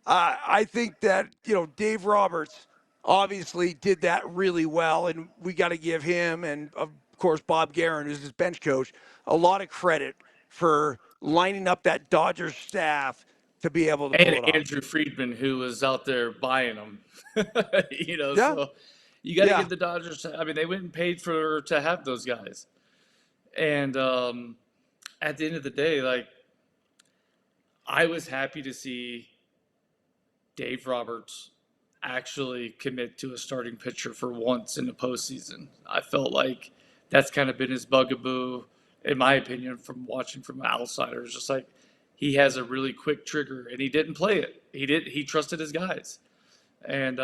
I think that, Dave Roberts obviously did that really well. And we got to give him and, of course, Bob Guerin, who's his bench coach, a lot of credit for lining up that Dodgers staff to be able to pull And it off. Andrew Friedman, who was out there buying them. Yeah. So you got to Yeah. give the Dodgers. I mean, they went and paid to have those guys. And at the end of the day, like, I was happy to see Dave Roberts actually commit to a starting pitcher for once in the postseason. I felt like that's kind of been his bugaboo, in my opinion, from watching from outsiders. Just like he has a really quick trigger, and he didn't play it. He trusted his guys, and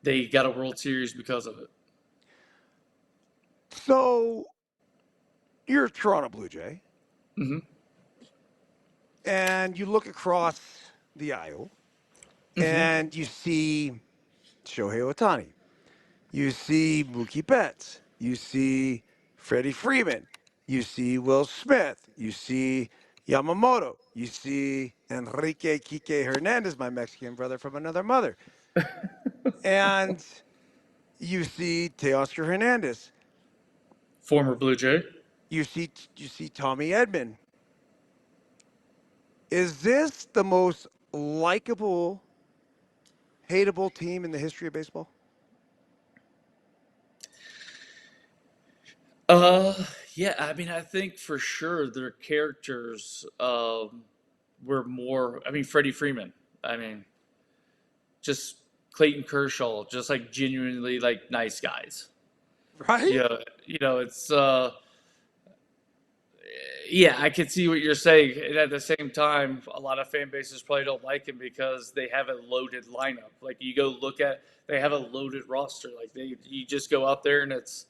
they got a World Series because of it. So you're a Toronto Blue Jay, Mm-hmm. and you look across the aisle, Mm-hmm. and you see Shohei Ohtani. You see Mookie Betts. You see Freddie Freeman. You see Will Smith. You see Yamamoto. You see Enrique Kiké Hernandez, my Mexican brother from another mother. And you see Teoscar Hernandez. Former Blue Jay. You see Tommy Edman. Is this the most likable, hateable team in the history of baseball? Yeah, I mean, I think for sure their characters were more. I mean, Freddie Freeman. I mean, just Clayton Kershaw, just like genuinely like nice guys. Right? It's yeah, I can see what you're saying. And at the same time, a lot of fan bases probably don't like him because they have a loaded lineup. Like you go look at, they have a loaded roster. Like you just go out there and it's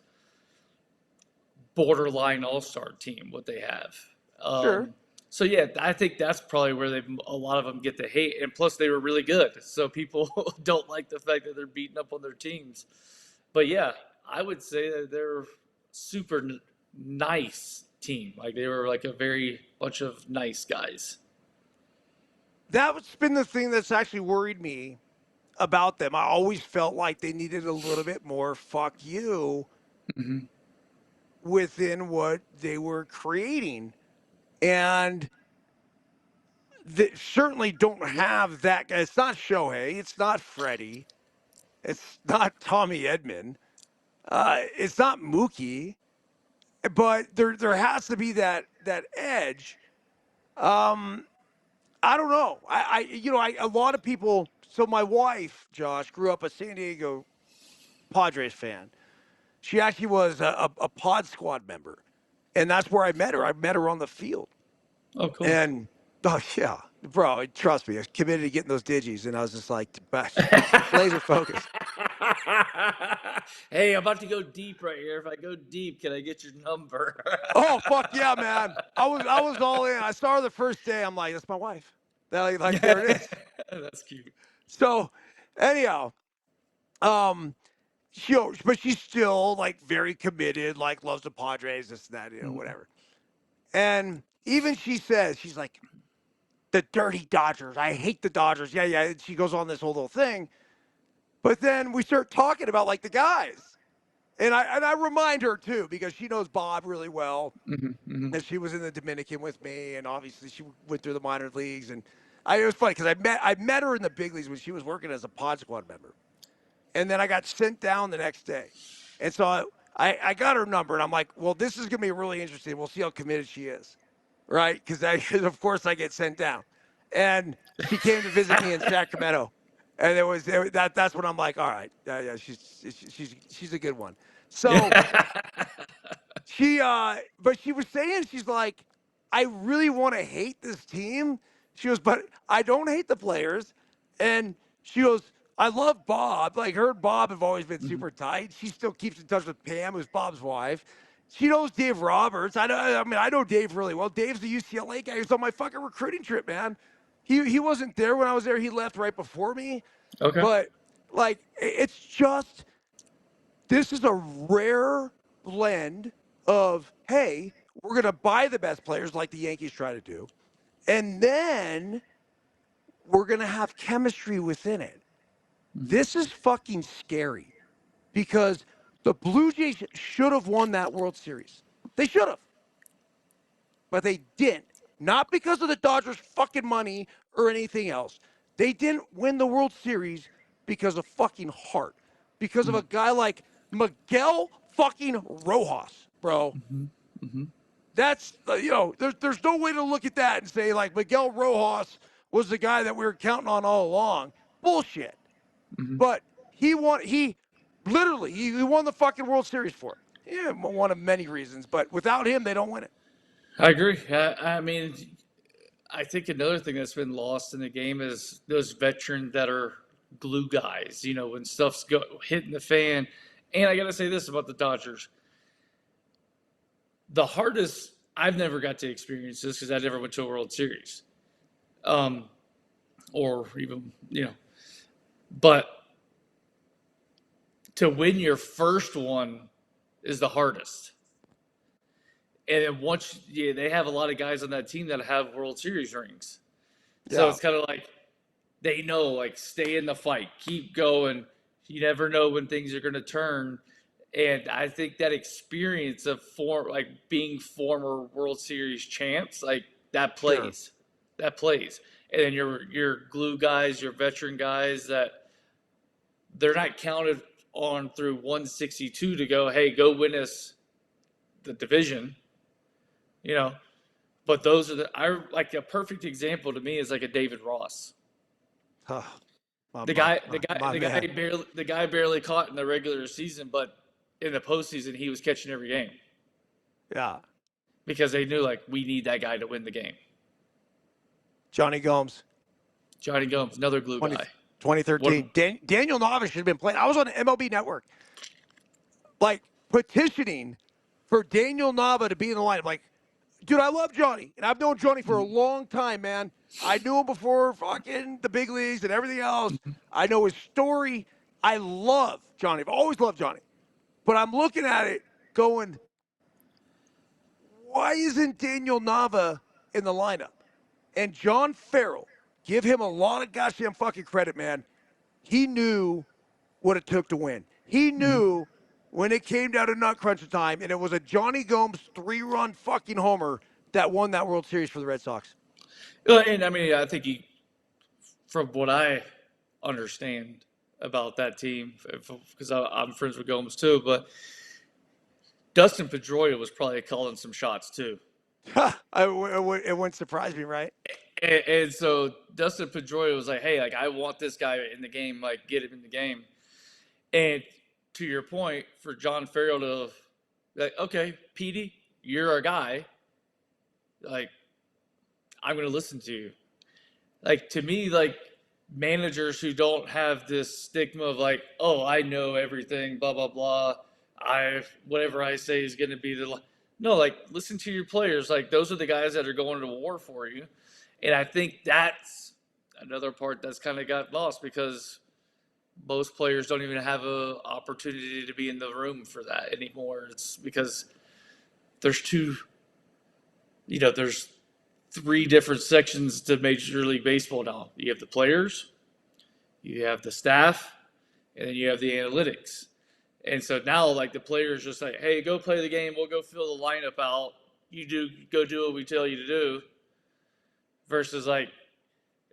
borderline all-star team what they have. Sure. So yeah, I think that's probably where a lot of them get the hate, and plus they were really good, so people don't like the fact that they're beating up on their teams. But yeah, I would say that they're super nice team. Like they were like a very bunch of nice guys. That's been the thing that's actually worried me about them. I always felt like they needed a little bit more fuck you Mm-hmm. within what they were creating. And they certainly don't have that guy. It's not Shohei. It's not Freddie. It's not Tommy Edman. It's not Mookie. But there has to be that edge. I don't know. A lot of people. So my wife, Josh, grew up a San Diego Padres fan. She actually was a pod squad member, and that's where I met her. I met her on the field, Oh, cool. and oh yeah, bro, trust me, I was committed to getting those digis, and I was just like, laser focused. Hey, I'm about to go deep right here. If I go deep, can I get your number? Oh fuck yeah, man! I was all in. I saw her the first day. I'm like, that's my wife. Like there it is. That's cute. So, anyhow, um, but she's still like very committed, like loves the Padres, this and that, whatever. And even she says, she's like, the dirty Dodgers. I hate the Dodgers. Yeah, yeah. And she goes on this whole little thing. But then we start talking about like the guys. And I remind her too, because she knows Bob really well. And she was in the Dominican with me, and obviously she went through the minor leagues. And it was funny because I met her in the big leagues when she was working as a pod squad member. And then I got sent down the next day. And so I got her number, and I'm like, well, this is going to be really interesting. We'll see how committed she is, right? Because of course I get sent down. And she came to visit me in Sacramento. And that's when I'm like, all right, yeah, she's a good one. So but she was saying, she's like, I really want to hate this team. She goes, but I don't hate the players. And she goes, I love Bob. Like her and Bob have always been super tight. She still keeps in touch with Pam, who's Bob's wife. She knows Dave Roberts. I know Dave really well. Dave's the UCLA guy who's on my fucking recruiting trip, man. He wasn't there when I was there. He left right before me. Okay. But like, it's just, this is a rare blend of, hey, we're going to buy the best players like the Yankees try to do. And then we're going to have chemistry within it. This is fucking scary because the Blue Jays should have won that World Series. They should have. But they didn't. Not because of the Dodgers' fucking money or anything else. They didn't win the World Series because of fucking heart. Because of a guy like Miguel fucking Rojas, bro. That's, there's no way to look at that and say, like, Miguel Rojas was the guy that we were counting on all along. Bullshit. But he won the fucking World Series for it. Yeah, one of many reasons. But without him, they don't win it. I agree. I mean, I think another thing that's been lost in the game is those veterans that are glue guys. When stuff's hitting the fan. And I got to say this about the Dodgers. The hardest, I've never got to experience this because I never went to a World Series. Or even, but to win your first one is the hardest. And then once they have a lot of guys on that team that have World Series rings. So it's kind of like they know, like, stay in the fight, keep going. You never know when things are going to turn. And I think that experience of being former World Series champs, like that plays. Sure. That plays. And then your glue guys, your veteran guys that they're not counted on through 162 to go, hey, go win us the division. But those are like a perfect example to me is like a David Ross. The guy barely caught in the regular season, but in the postseason he was catching every game. Yeah. Because they knew, like, we need that guy to win the game. Jonny Gomes, another glue guy. 2013. Daniel Navas should have been playing. I was on MLB Network, like, petitioning for Daniel Nava to be in the lineup. Like, dude, I love Jonny, and I've known Jonny for a long time, man. I knew him before fucking the big leagues and everything else. I know his story. I love Jonny. I've always loved Jonny. But I'm looking at it going, why isn't Daniel Nava in the lineup? And John Farrell, give him a lot of goddamn fucking credit, man. He knew what it took to win. He knew when it came down to nut crunch time, and it was a Jonny Gomes 3-run fucking homer that won that World Series for the Red Sox. And I mean, I think from what I understand about that team, because I'm friends with Gomes too, but Dustin Pedroia was probably calling some shots too. It wouldn't surprise me, right? And so Dustin Pedroia was like, hey, like, I want this guy in the game, like, get him in the game. And to your point, for John Farrell to, like, okay, Petey, you're our guy. Like, I'm going to listen to you. Like, to me, like, managers who don't have this stigma of, like, oh, I know everything, blah, blah, blah. Whatever I say is going to be the... No, like, listen to your players. Like, those are the guys that are going to war for you. And I think that's another part that's kind of got lost because most players don't even have an opportunity to be in the room for that anymore. It's because there's there's three different sections to Major League Baseball now. You have the players, you have the staff, and then you have the analytics. And so now, like, the players just like, hey, go play the game. We'll go fill the lineup out. Go do what we tell you to do. Versus, like,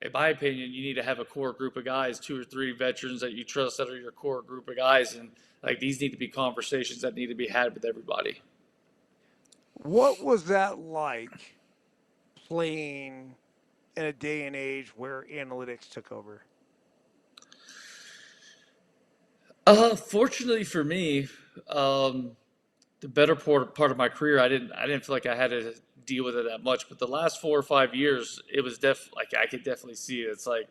in my opinion, you need to have a core group of guys, 2 or 3 veterans that you trust that are your core group of guys. And, like, these need to be conversations that need to be had with everybody. What was that like playing in a day and age where analytics took over? Fortunately for me, the better part of my career, I didn't feel like I had to deal with it that much. But the last 4 or 5 years, it was like I could definitely see it. It's like,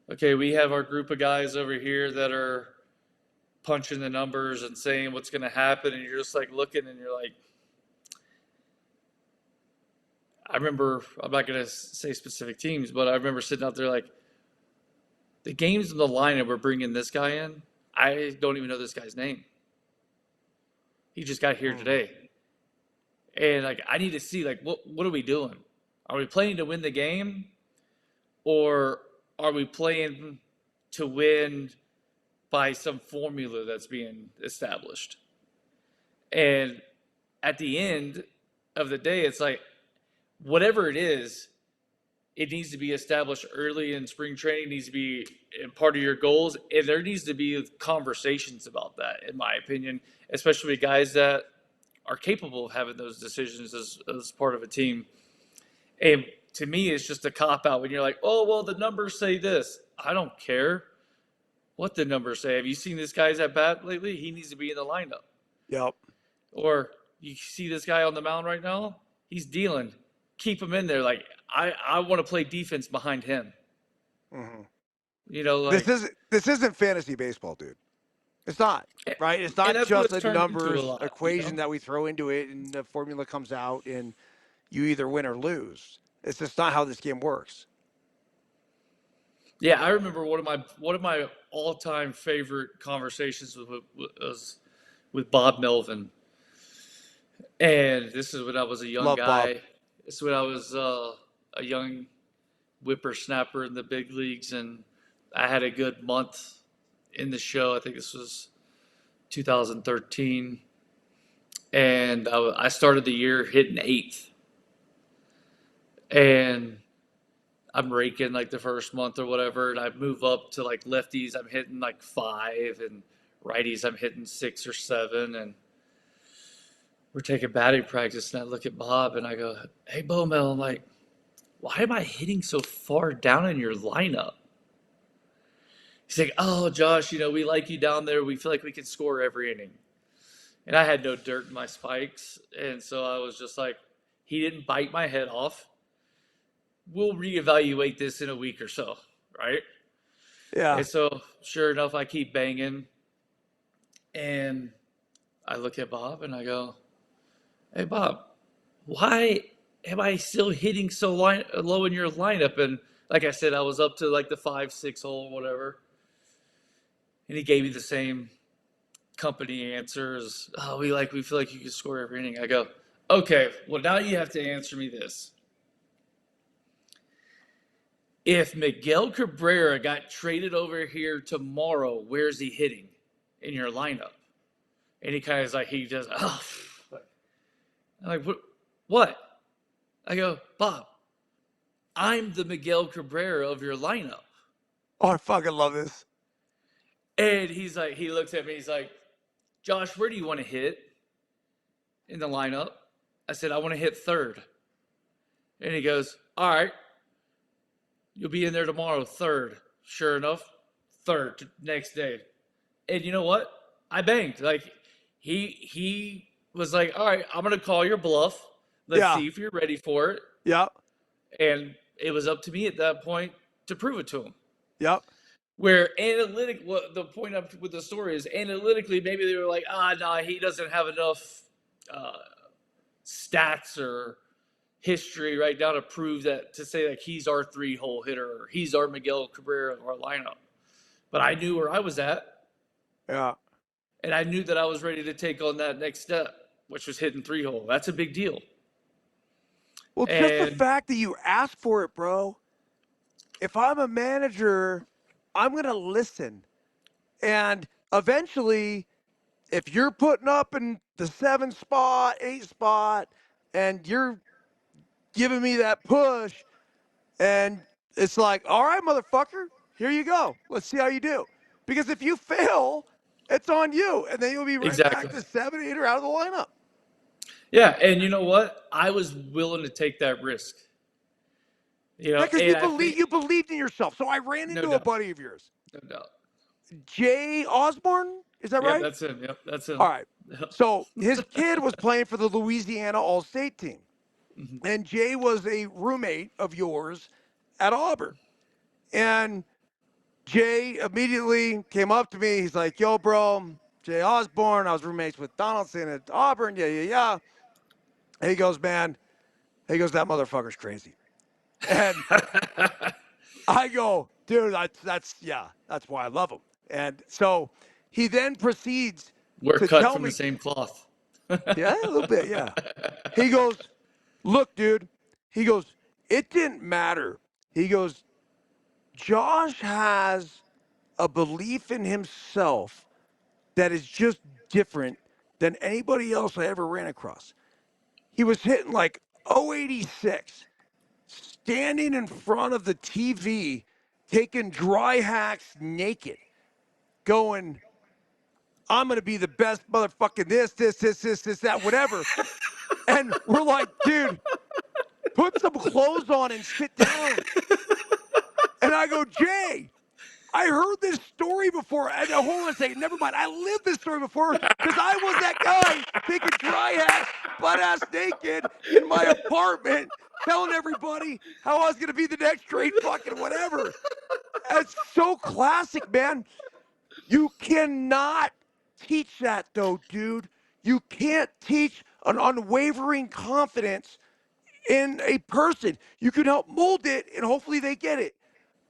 okay, we have our group of guys over here that are punching the numbers and saying what's going to happen, and you're just like looking, and you're like, I remember, I'm not going to say specific teams, but I remember sitting out there like, the games in the lineup, we're bringing this guy in. I don't even know this guy's name. He just got here today. And, like, I need to see, like, what are we doing? Are we playing to win the game? Or are we playing to win by some formula that's being established? And at the end of the day, it's like, whatever it is, it needs to be established early in spring training, needs to be part of your goals, and there needs to be conversations about that, in my opinion, especially with guys that are capable of having those decisions as part of a team. And to me, it's just a cop-out when you're like, oh, well, the numbers say this. I don't care what the numbers say. Have you seen this guy's at bat lately? He needs to be in the lineup. Yep. Or you see this guy on the mound right now? He's dealing. Keep him in there. Like, I want to play defense behind him. Mm-hmm. You know, like, this isn't fantasy baseball, dude. It's not, right? It's not just a numbers equation that we throw into it and the formula comes out and you either win or lose. It's just not how this game works. Yeah, I remember one of my all-time favorite conversations was with Bob Melvin. And this is when I was a young Love guy. Bob. This is when I was a young whippersnapper in the big leagues, and I had a good month in the show. I think this was 2013. And I started the year hitting 8th. And I'm raking like the first month or whatever, and I move up to like lefties, I'm hitting like 5, and righties, I'm hitting 6 or 7. And we're taking batting practice, and I look at Bob and I go, hey, Bomel, I'm like, why am I hitting so far down in your lineup? He's like, oh, Josh, we like you down there. We feel like we can score every inning. And I had no dirt in my spikes. And so I was just like, he didn't bite my head off. We'll reevaluate this in a week or so, right? Yeah. And so, sure enough, I keep banging. And I look at Bob and I go, hey, Bob, why am I still hitting so low in your lineup? And like I said, I was up to like the 5-6 hole, whatever. And he gave me the same company answers. Oh, we feel like you can score every inning. I go, okay, well, now you have to answer me this. If Miguel Cabrera got traded over here tomorrow, where's he hitting in your lineup? And he kind of is like, he just, oh. I'm like, what? I go, Bob, I'm the Miguel Cabrera of your lineup. Oh, I fucking love this. And he's like, he looks at me, he's like, Josh, where do you want to hit in the lineup? I said, I want to hit 3rd. And he goes, all right. You'll be in there tomorrow, 3rd. Sure enough, 3rd next day. And you know what? I banged. Like, he was like, all right, I'm going to call your bluff. Let's see if you're ready for it. Yep. And it was up to me at that point to prove it to him. Yep. Where the point up with the story is analytically, maybe they were like, nah, he doesn't have enough stats or history right now to prove that, to say like he's our 3-hole hitter or he's our Miguel Cabrera of our lineup. but I knew where I was at. Yeah. And I knew that I was ready to take on that next step, which was hitting 3-hole. That's a big deal. Well, just the And fact that you asked for it, bro. If I'm a manager, I'm going to listen. And eventually, if you're putting up in the 7 spot, 8 spot, and you're giving me that push, and it's like, all right, motherfucker, here you go. Let's see how you do. Because if you fail, it's on you. And then you'll be right back exactly. to 7, 8 or out of the lineup. Yeah, and you know what? I was willing to take that risk. Yeah, because And I think you believed in yourself. So I ran no into a doubt, buddy of yours, no doubt. Jay Osborne. Is that Yep, right? that's him. Yep, that's him. All right. So his kid was playing for the Louisiana All-State team. And Jay was a roommate of yours at Auburn. And Jay immediately came up to me. He's like, yo, bro, Jay Osborne. I was roommates with Donaldson at Auburn. Yeah. And he goes, man, that motherfucker's crazy. And I go, dude, that's why I love him. And so he then proceeds We're to cut tell from the me, same cloth. yeah, a little bit, yeah. He goes, look, dude, he goes, it didn't matter. He goes, Josh has a belief in himself that is just different than anybody else I ever ran across. He was hitting like 086, standing in front of the TV, taking dry hacks naked, going, I'm going to be the best motherfucking this, that, whatever. And we're like, dude, put some clothes on and sit down. And I go, Jay, I heard this story before. And hold on a second. Never mind. I lived this story before because I was that guy taking dry hacks, butt ass naked in my apartment, telling everybody how I was going to be the next great fucking whatever. It's so classic, man. You cannot teach that, though, dude. You can't teach an unwavering confidence in a person. You can help mold it, and hopefully they get it.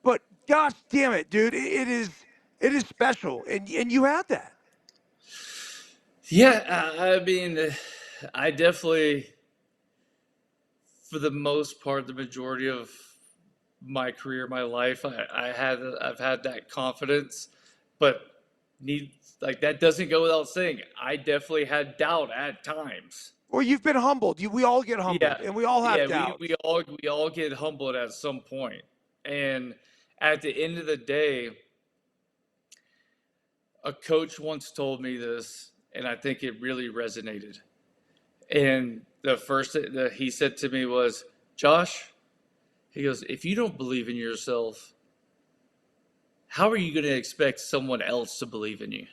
But gosh damn it, dude, it is special, and you had that. Yeah, I mean, I definitely, for the most part, the majority of my career, my life, I've had that confidence, but that doesn't go without saying. I definitely had doubt at times. Well, you've been humbled. We all get humbled, Yeah, and we all have yeah, doubts. we all get humbled at some point, and at the end of the day, a coach once told me this, and I think it really resonated. And the first that he said to me was, Josh, he goes, if you don't believe in yourself, how are you going to expect someone else to believe in you?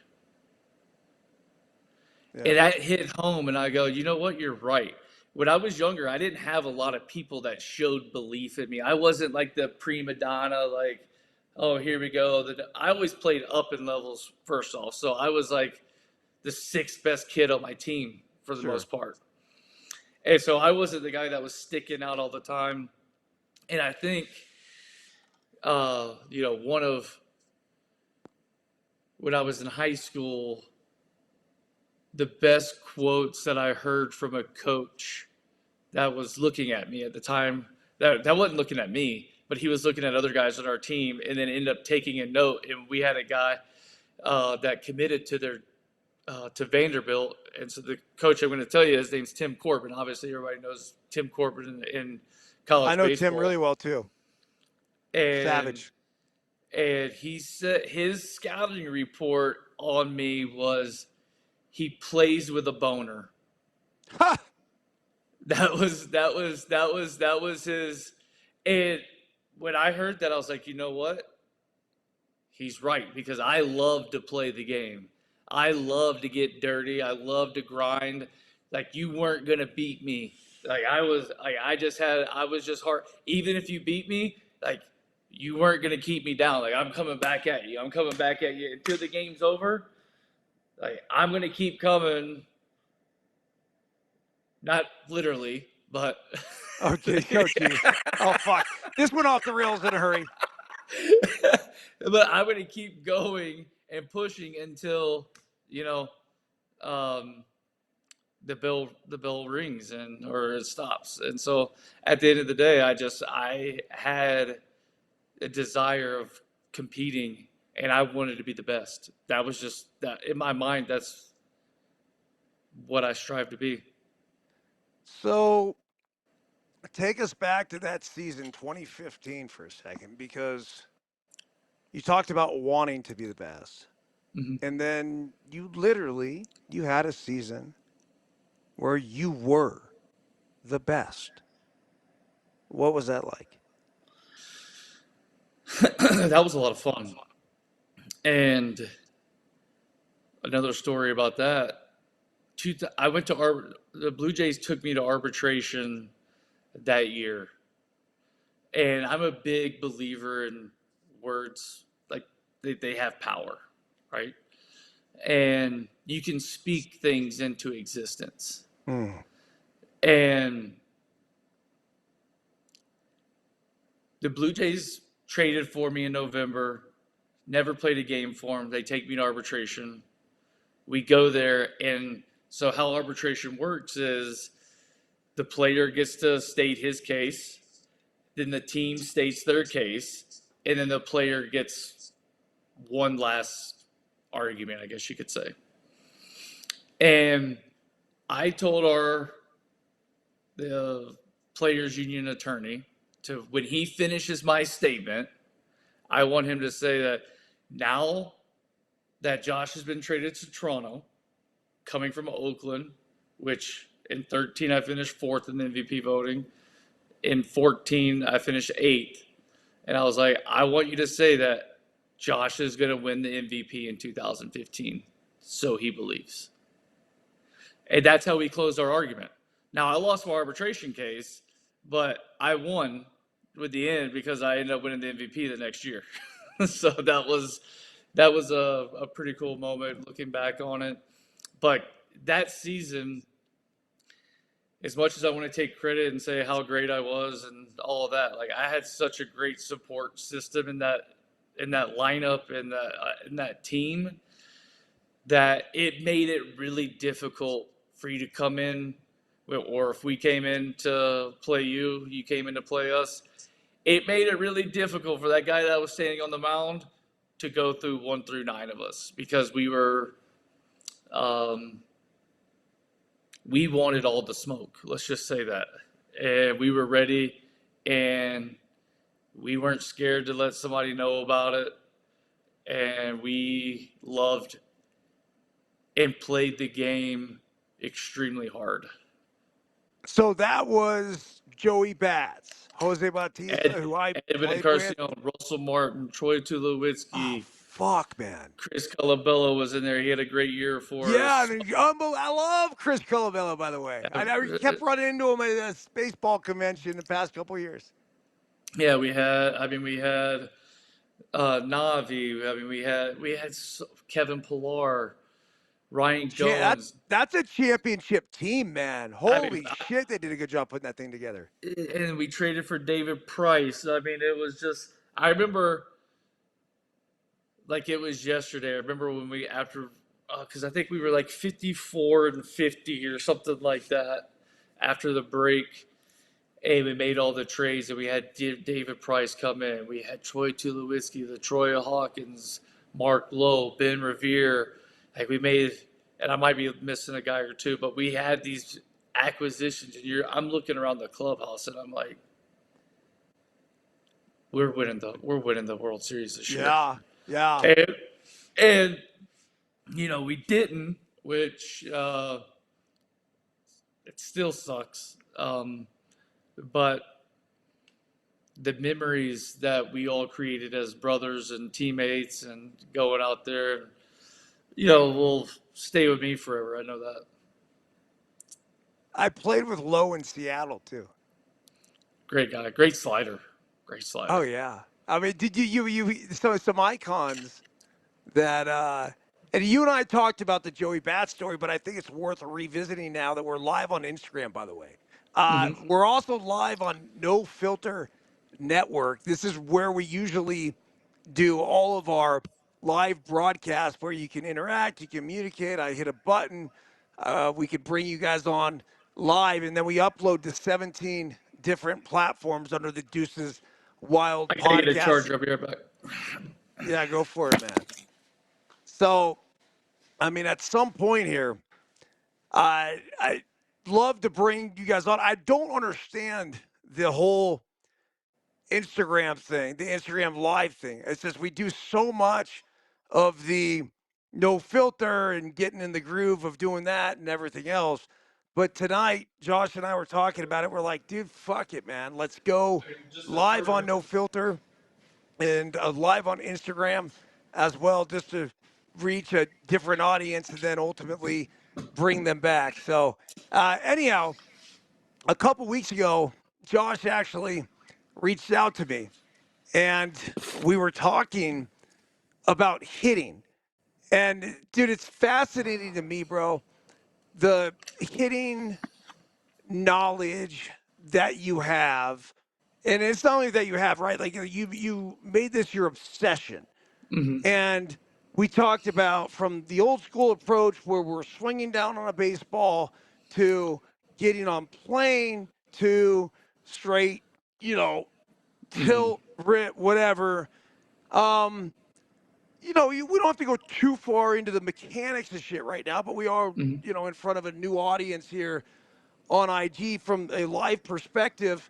Yeah. And that hit home, and I go, you know what? You're right. When I was younger, I didn't have a lot of people that showed belief in me. I wasn't like the prima donna, like, oh, here we go. I always played up in levels first off. So I was like the 6th best kid on my team for the most part. And so I wasn't the guy that was sticking out all the time. And I think, one of, when I was in high school, the best quotes that I heard from a coach that was looking at me at the time, that wasn't looking at me, but he was looking at other guys on our team and then ended up taking a note. And we had a guy that committed to Vanderbilt. And so the coach I'm going to tell you, his name's Tim Corbin. Obviously, everybody knows Tim Corbin in college I know baseball. Tim really well, too. And, Savage. And he said his scouting report on me was he plays with a boner. Ha! That was his. And when I heard that, I was like, you know what? He's right, because I love to play the game. I love to get dirty. I love to grind. Like, you weren't gonna beat me. Like, I was just hard. Even if you beat me, like, you weren't gonna keep me down. Like, I'm coming back at you. I'm coming back at you until the game's over. Like, I'm gonna keep coming. Not literally, but. Oh, geez. Oh, fuck. This went off the rails in a hurry. but I'm going to keep going and pushing until, you know, um, the bell rings and or it stops. And so at the end of the day, I had a desire of competing, and I wanted to be the best. That was just that in my mind. That's what I strive to be. So take us back to that season 2015 for a second, because you talked about wanting to be the best. Mhm. And then you had a season where you were the best. What was that like? That was a lot of fun. And another story about that. I went to the Blue Jays took me to arbitration that year, and I'm a big believer in words. Like they have power, right? And you can speak things into existence. Mm. And the Blue Jays traded for me in November. Never played a game for them. They take me to arbitration. We go there, and so how arbitration works is the player gets to state his case, then the team states their case, and then the player gets one last argument, I guess you could say. And I told the players union attorney to, when he finishes my statement, I want him to say that now that Josh has been traded to Toronto, coming from Oakland, which in 13 I finished fourth in the MVP voting. In 14 I finished eighth. And I was like, I want you to say that Josh is going to win the MVP in 2015. So he believes. And that's how we closed our argument. Now, I lost my arbitration case, but I won with the end because I ended up winning the MVP the next year. So that was a pretty cool moment looking back on it. But that season, as much as I want to take credit and say how great I was and all of that, like I had such a great support system in that lineup and in that team that it made it really difficult for you to come in, or if we came in to play you, you came in to play us. It made it really difficult for that guy that was standing on the mound to go through 1 through 9 of us because we wanted all the smoke. Let's just say that. And we were ready, and we weren't scared to let somebody know about it. And we loved and played the game extremely hard. So that was Joey Bats, Jose Bautista, who I Edwin played with. Encarnacion, Russell Martin, Troy Oh, Tulowitzki, fuck, man. Chris Colabello was in there. He had a great year for Yeah, us. I mean, I love Chris Colabello, by the way. I kept running into him at a baseball convention the past couple of years. Yeah, we had Navi. I mean, we had Kevin Pillar, Ryan Gomes. That's a championship team, man. I mean, Holy shit, they did a good job putting that thing together. and we traded for David Price. I mean, it was just. I remember, like it was yesterday. I remember when we because I think we were like 54-50 or something like that after the break. And we made all the trades, and we had David Price come in. We had Troy Tulowitzki, the Troy Hawkins, Mark Lowe, Ben Revere. Like we made, and I might be missing a guy or two, but we had these acquisitions. And I'm looking around the clubhouse, and I'm like, we're winning the World Series this year. Yeah. And we didn't, which it still sucks. But the memories that we all created as brothers and teammates and going out there, will stay with me forever. I know that. I played with Lowe in Seattle, too. Great guy. Great slider. Oh, yeah. I mean, did you some icons that, and you and I talked about the Joey Bats story, but I think it's worth revisiting now that we're live on Instagram, by the way. We're also live on No Filter Network. This is where we usually do all of our live broadcasts where you can interact, you communicate. I hit a button. We could bring you guys on live, and then we upload to 17 different platforms under the Deuces Wild I gotta get a podcast. charger. I'll be right back. Yeah, go for it, man. So, I mean, at some point here, I love to bring you guys on. I don't understand the whole Instagram thing, the Instagram live thing. It's just we do so much of the no filter and getting in the groove of doing that and everything else. But tonight, Josh and I were talking about it. We're like, dude, fuck it, man. Let's go live on no filter and live on Instagram as well, just to reach a different audience and then ultimately bring them back. So, anyhow, a couple weeks ago, Josh actually reached out to me and we were talking about hitting. And dude, it's fascinating to me, bro, the hitting knowledge that you have. And it's not only that you have, right? Like you made this your obsession. And we talked about from the old school approach where we're swinging down on a baseball to getting on plane to straight, tilt, rip, whatever. We don't have to go too far into the mechanics of shit right now, but we are, in front of a new audience here on IG from a live perspective.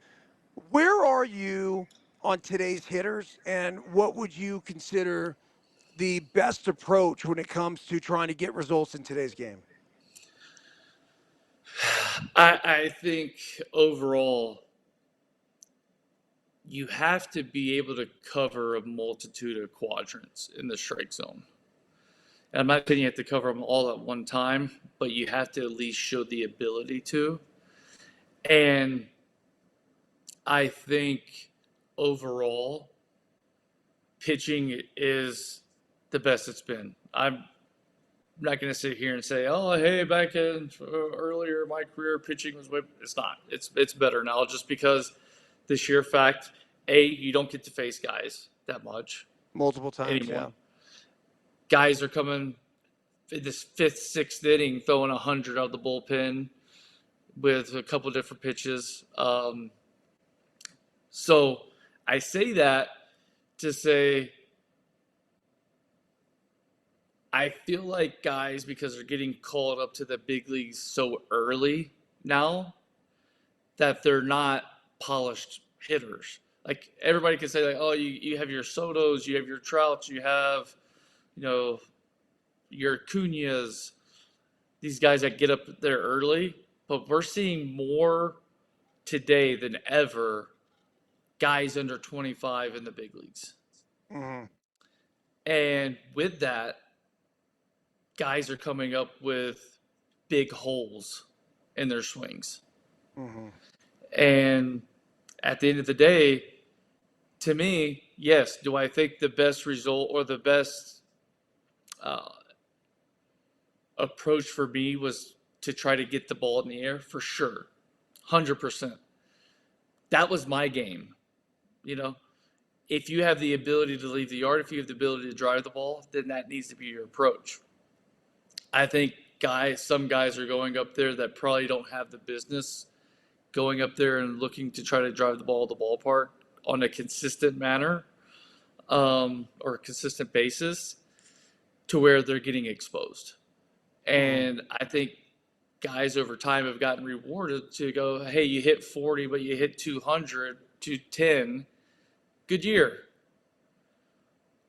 Where are you on today's hitters, and what would you consider the best approach when it comes to trying to get results in today's game? I think overall, you have to be able to cover a multitude of quadrants in the strike zone. And I'm not saying you have to cover them all at one time, but you have to at least show the ability to. And I think overall, pitching is the best it's been. I'm not going to sit here and say, oh, hey, back in earlier in my career, pitching was way. It's not. It's better now just because the sheer fact, A, you don't get to face guys that much Multiple times, anymore. yeah. Guys are coming in this fifth, sixth inning, throwing 100 out of the bullpen with a couple different pitches. So I say that to say I feel like guys, because they're getting called up to the big leagues so early now, that they're not polished hitters. Like everybody can say, like, oh, you have your Sotos, you have your Trouts, you have, your Acuñas, these guys that get up there early. But we're seeing more today than ever guys under 25 in the big leagues. Mm-hmm. And with that, guys are coming up with big holes in their swings. Mm-hmm. And at the end of the day, to me, yes, do I think the best result or the best approach for me was to try to get the ball in the air? For sure. 100%. That was my game. If you have the ability to leave the yard, if you have the ability to drive the ball, then that needs to be your approach. I think some guys are going up there that probably don't have the business going up there and looking to try to drive the ball to the ballpark on a consistent manner or consistent basis to where they're getting exposed. And I think guys over time have gotten rewarded to go, hey, you hit 40, but you hit 200, 210, good year.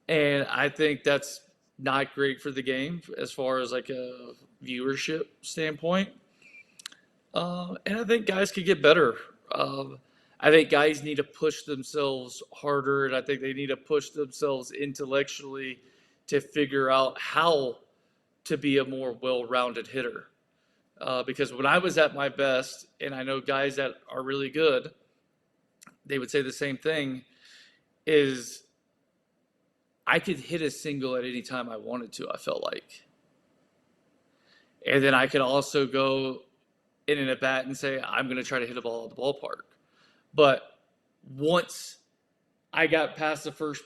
And I think that's not great for the game as far as like a viewership standpoint. And I think guys could get better. I think guys need to push themselves harder, and I think they need to push themselves intellectually to figure out how to be a more well-rounded hitter. Because when I was at my best, and I know guys that are really good, they would say the same thing, is I could hit a single at any time I wanted to, I felt like. And then I could also go in an at-bat and say, I'm going to try to hit a ball at the ballpark. But once I got past the first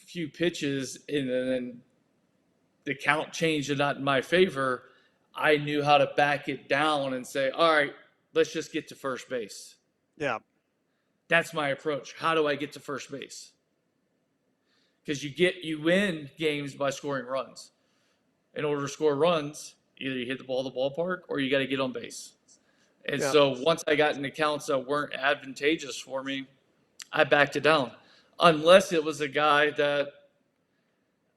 few pitches and then the count changed and not in my favor, I knew how to back it down and say, all right, let's just get to first base. Yeah. That's my approach. How do I get to first base? Because you win games by scoring runs. In order to score runs, either you hit the ball in the ballpark or you got to get on base. And so once I got into counts that weren't advantageous for me, I backed it down. Unless it was a guy that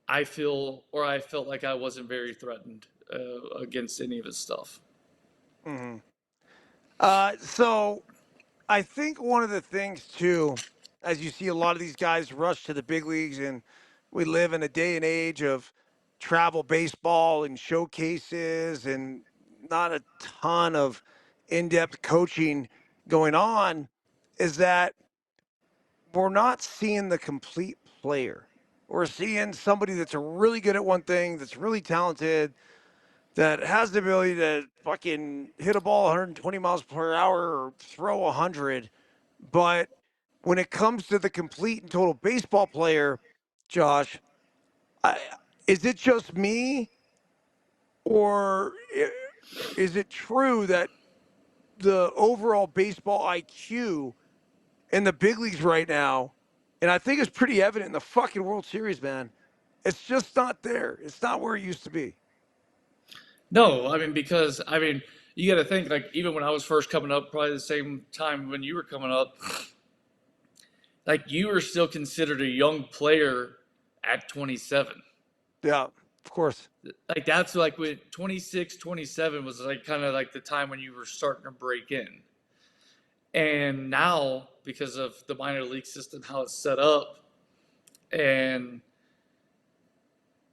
I felt like I wasn't very threatened against any of his stuff. Mm-hmm. So I think one of the things too, as you see a lot of these guys rush to the big leagues, and we live in a day and age of travel baseball and showcases and not a ton of in-depth coaching going on, is that we're not seeing the complete player. We're seeing somebody that's really good at one thing, that's really talented, that has the ability to fucking hit a ball 120 miles per hour or throw 100. But when it comes to the complete and total baseball player, Josh, is it just me, or is it true that the overall baseball IQ in the big leagues right now, and I think it's pretty evident in the fucking World Series, man, it's just not there. It's not where it used to be. No, because you got to think, like, even when I was first coming up, probably the same time when you were coming up, like, you were still considered a young player at 27. Yeah, of course. Like, that's like when 26, 27 was like kind of like the time when you were starting to break in. And now, because of the minor league system, how it's set up, and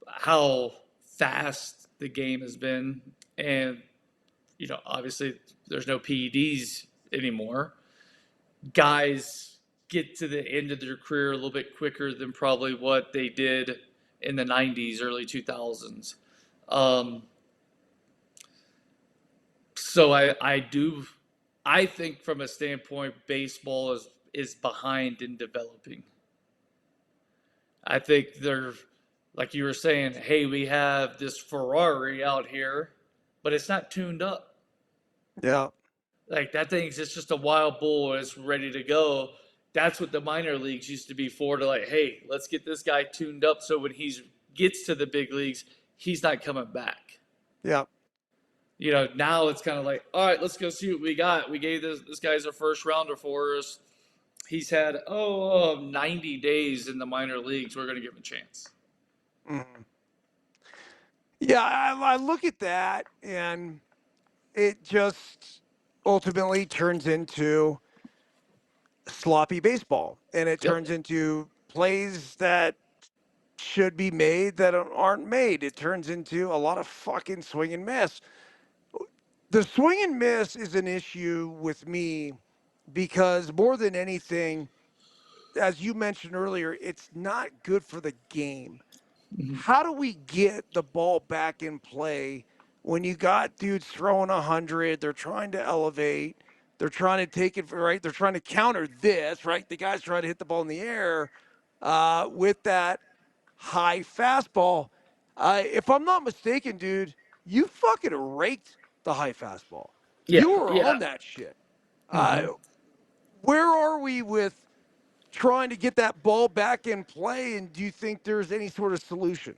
how fast the game has been, and obviously there's no PEDs anymore. Guys get to the end of their career a little bit quicker than probably what they did in the 90s, early 2000s. So I think from a standpoint, baseball is behind in developing. I think they're, like you were saying, hey, we have this Ferrari out here, but it's not tuned up. Yeah. Like, that thing's just a wild bull and it's ready to go. That's what the minor leagues used to be for, to like, hey, let's get this guy tuned up so when he gets to the big leagues, he's not coming back. Yeah. Now it's kind of like, all right, let's go see what we got. We gave this guy's a first rounder for us. He's had 90 days in the minor leagues. We're going to give him a chance. Mm-hmm. Yeah, I look at that, and it just ultimately turns into sloppy baseball, and it Yep. turns into plays that should be made that aren't made. It turns into a lot of fucking swing and miss. The swing and miss is an issue with me because more than anything, as you mentioned earlier, it's not good for the game. Mm-hmm. How do we get the ball back in play when you got dudes throwing 100? They're trying to elevate. They're trying to take it right. They're trying to counter this, right? The guy's trying to hit the ball in the air with that high fastball. If I'm not mistaken, dude, you fucking raked the high fastball. Yeah. You were Yeah. on that shit. Mm-hmm. Where are we with trying to get that ball back in play, and do you think there's any sort of solution?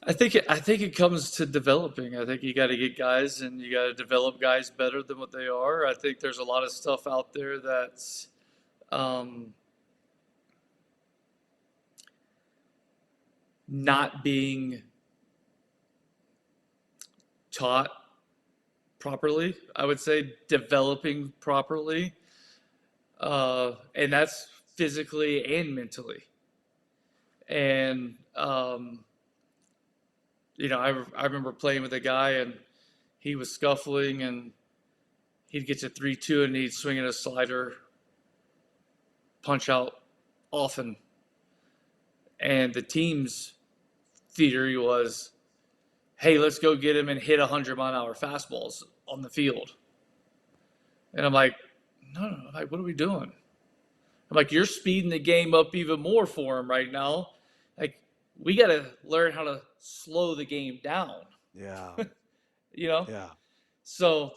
I think it comes to developing. I think you got to get guys, and you got to develop guys better than what they are. I think there's a lot of stuff out there that's not being taught properly. I would say developing properly, and that's physically and mentally. And I remember playing with a guy, and he was scuffling, and he'd get to 3-2, and he'd swing at a slider, punch out often. And the team's theory was, hey, let's go get him and hit 100-mile-an-hour fastballs on the field. And I'm like, no, like, what are we doing? I'm I'm like, you're speeding the game up even more for him right now. Like, we got to learn how to slow the game down, Yeah. you know? Yeah. So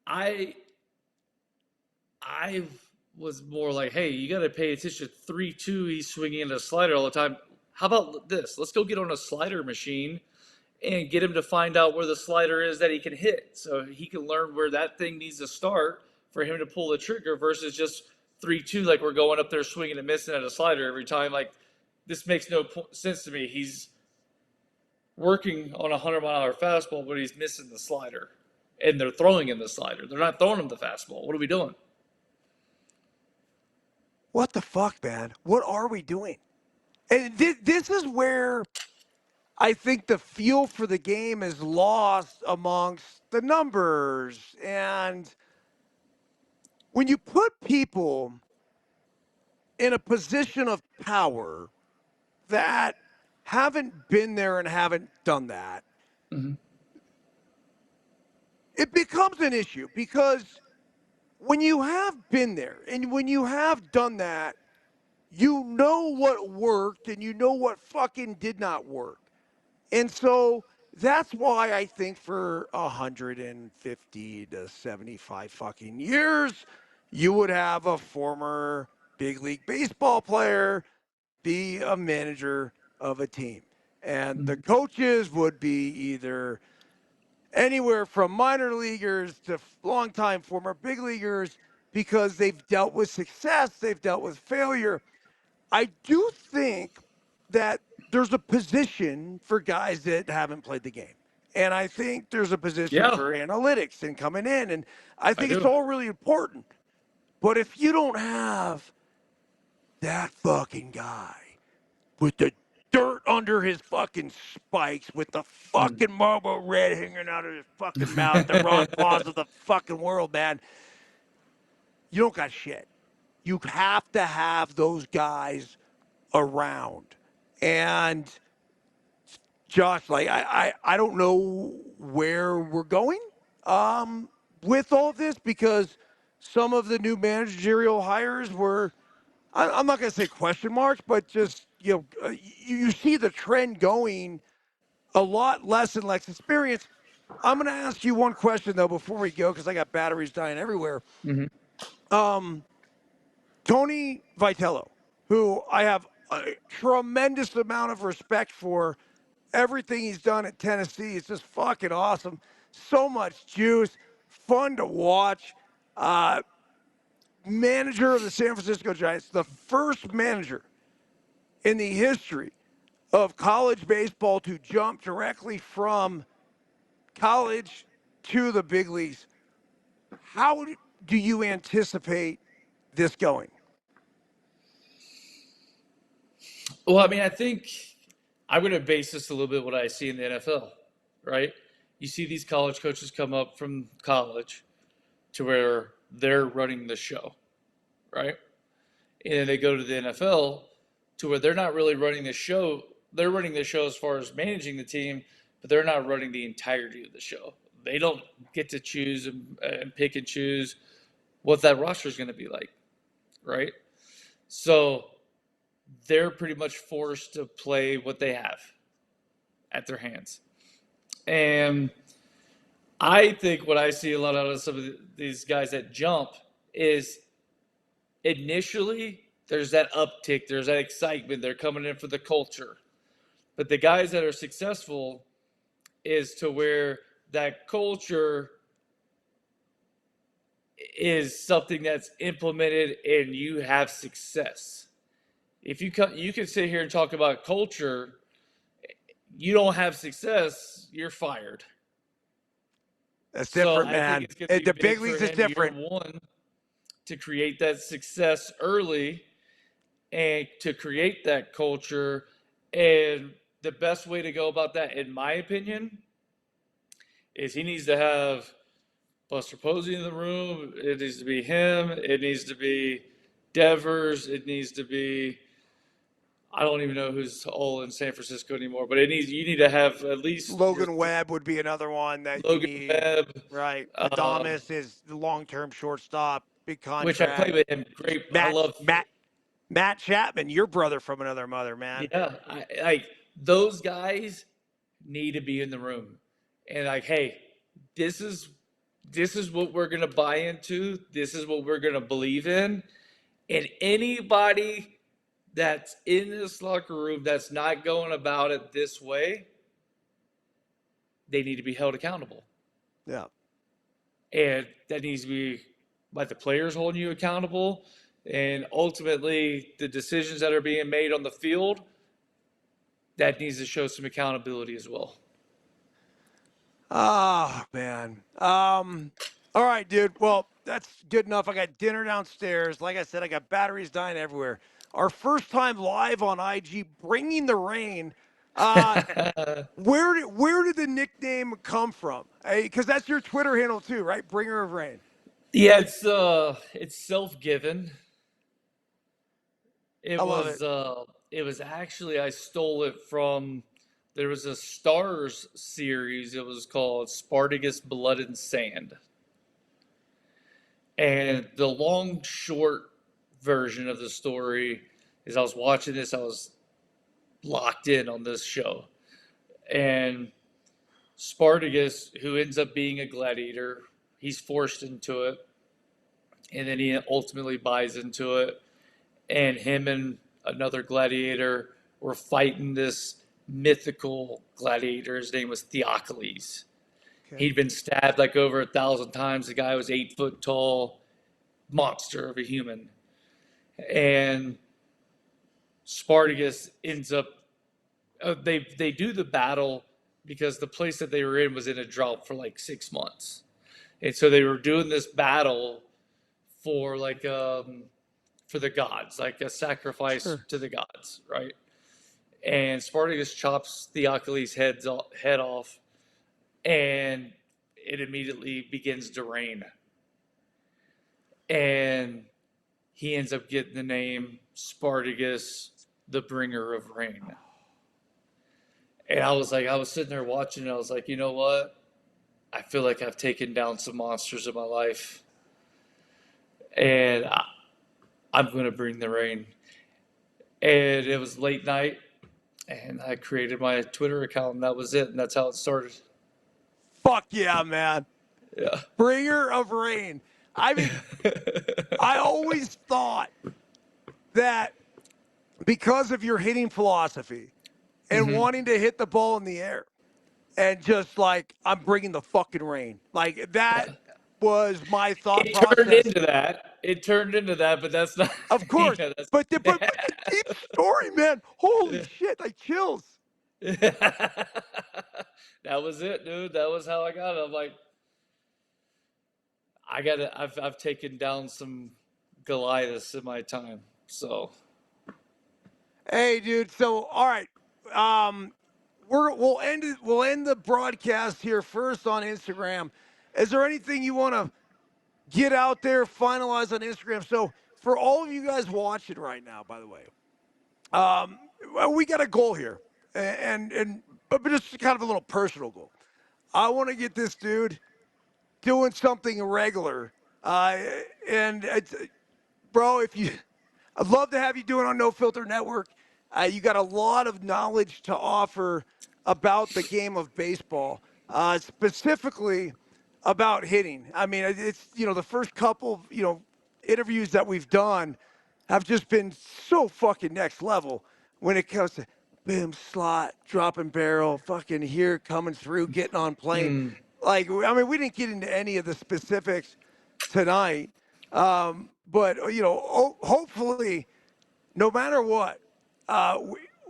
I was more like, hey, you got to pay attention. 3-2, he's swinging in a slider all the time. How about this? Let's go get on a slider machine and get him to find out where the slider is that he can hit, so he can learn where that thing needs to start for him to pull the trigger versus just 3-2, like we're going up there swinging and missing at a slider every time. Like, this makes no sense to me. He's working on a 100-mile-an-hour fastball, but he's missing the slider, and they're throwing him the slider. They're not throwing him the fastball. What are we doing? What the fuck, man? What are we doing? And this is where I think the feel for the game is lost amongst the numbers. And when you put people in a position of power that haven't been there and haven't done that, Mm-hmm. it becomes an issue because when you have been there and when you have done that, you know what worked and you know what fucking did not work. And so that's why I think for 150 to 75 fucking years, you would have a former big league baseball player be a manager of a team. And the coaches would be either anywhere from minor leaguers to longtime former big leaguers because they've dealt with success, they've dealt with failure. I do think that there's a position for guys that haven't played the game. And I think there's a position Yeah, for analytics and coming in. And I I think it's do. all really important. But if you don't have that fucking guy with the dirt under his fucking spikes, with the fucking Marlboro Red hanging out of his fucking mouth, the Ron Paws of the fucking world, man, you don't got shit. You have to have those guys around. And Josh, like I don't know where we're going with all this because some of the new managerial hires were I'm not going to say question marks, but just you see the trend going a lot less and less experience. I'm going to ask you one question though before we go because I got batteries dying everywhere. Mm-hmm. Tony Vitello, who I have a tremendous amount of respect for. Everything he's done at Tennessee is just fucking awesome. So much juice, fun to watch. Manager of the San Francisco Giants, the first manager in the history of college baseball to jump directly from college to the big leagues. How do you anticipate this going? Well, I mean, I think I'm going to base this a little bit what I see in the NFL, right? You see these college coaches come up from college to where they're running the show, right? And then they go to the NFL to where they're not really running the show. They're running the show as far as managing the team, but they're not running the entirety of the show. They don't get to choose and pick and choose what that roster is going to be like, right? So they're pretty much forced to play what they have at their hands. And I think what I see a lot out of some of these guys that jump is initially there's that uptick, there's that excitement, they're coming in for the culture. But the guys that are successful is to where that culture is something that's implemented and you have success. If you can sit here and talk about culture, you don't have success, you're fired. That's So different, I think man. it's going to be The big big for leagues is him year different. one to create that success early and to create that culture. And the best way to go about that, in my opinion, is he needs to have Buster Posey in the room. It needs to be him. It needs to be Devers. It needs to be I don't even know who's all in San Francisco anymore, but you need to have at least Logan Webb would be another one that you Logan need. Webb, Right. um, Adames is the long-term shortstop, big which I play contract. with him. Great, I Matt love. Matt Matt Chapman, your brother from another mother, man. Yeah, like those guys need to be in the room, and like, hey, this is this is what we're gonna buy into. This is what we're gonna believe in, and anybody that's in this locker room that's not going about it this way, they need to be held accountable. Yeah. And that needs to be by the players holding you accountable, and ultimately the decisions that are being made on the field, that needs to show some accountability as well. Oh, man. All right, dude. Well, that's good enough. I got dinner downstairs. Like I said, I got batteries dying everywhere. Our first time live on IG, bringing the rain. Where did the nickname come from? Because that's your Twitter handle too, right? Bringer of Rain. Yeah, it's self-given. I love it. It was actually, I stole it from, there was a Stars series. It was called Spartacus Blood and Sand. And the long short version of the story is I was watching this, I was locked in on this show. And Spartacus, who ends up being a gladiator, he's forced into it. And then he ultimately buys into it. And him and another gladiator were fighting this mythical gladiator. His name was Theocles. Okay. He'd been stabbed like over 1,000 times. The guy was 8 foot tall, monster of a human. And Spartacus ends up, they do the battle because the place that they were in was in a drought for like 6 months. And so they were doing this battle for like, for the gods, like a sacrifice to the gods, right? And Spartacus chops Theocles' head off, and it immediately begins to rain. And he ends up getting the name Spartacus, the bringer of rain. And I was sitting there watching it. I was like, you know what? I feel like I've taken down some monsters in my life. And I'm going to bring the rain. And it was late night, and I created my Twitter account, and that was it. And that's how it started. Fuck yeah, man. Yeah. Bringer of Rain. I mean, I always thought that because of your hitting philosophy and wanting to hit the ball in the air and just like, I'm bringing the fucking rain. Like, that was my thought process. It turned into that, but that's not. Of course. But the deep story, man. Holy shit. Like, chills. That was it, dude. That was how I got it. I'm like, I've taken down some Goliaths in my time. So Hey, dude. So, all right. We'll end the broadcast here first on Instagram. Is there anything you want to get out there, finalize on Instagram? So, for all of you guys watching right now, by the way, well, we got a goal here, but just kind of a little personal goal. I want to get this dude doing something regular, and it's, bro, I'd love to have you doing on No Filter Network. You got a lot of knowledge to offer about the game of baseball, specifically about hitting. I mean, it's, the first couple, interviews that we've done have just been so fucking next level when it comes to boom, slot, dropping barrel, fucking here, coming through, getting on plane. Like, I mean, we didn't get into any of the specifics tonight. But, hopefully, no matter what,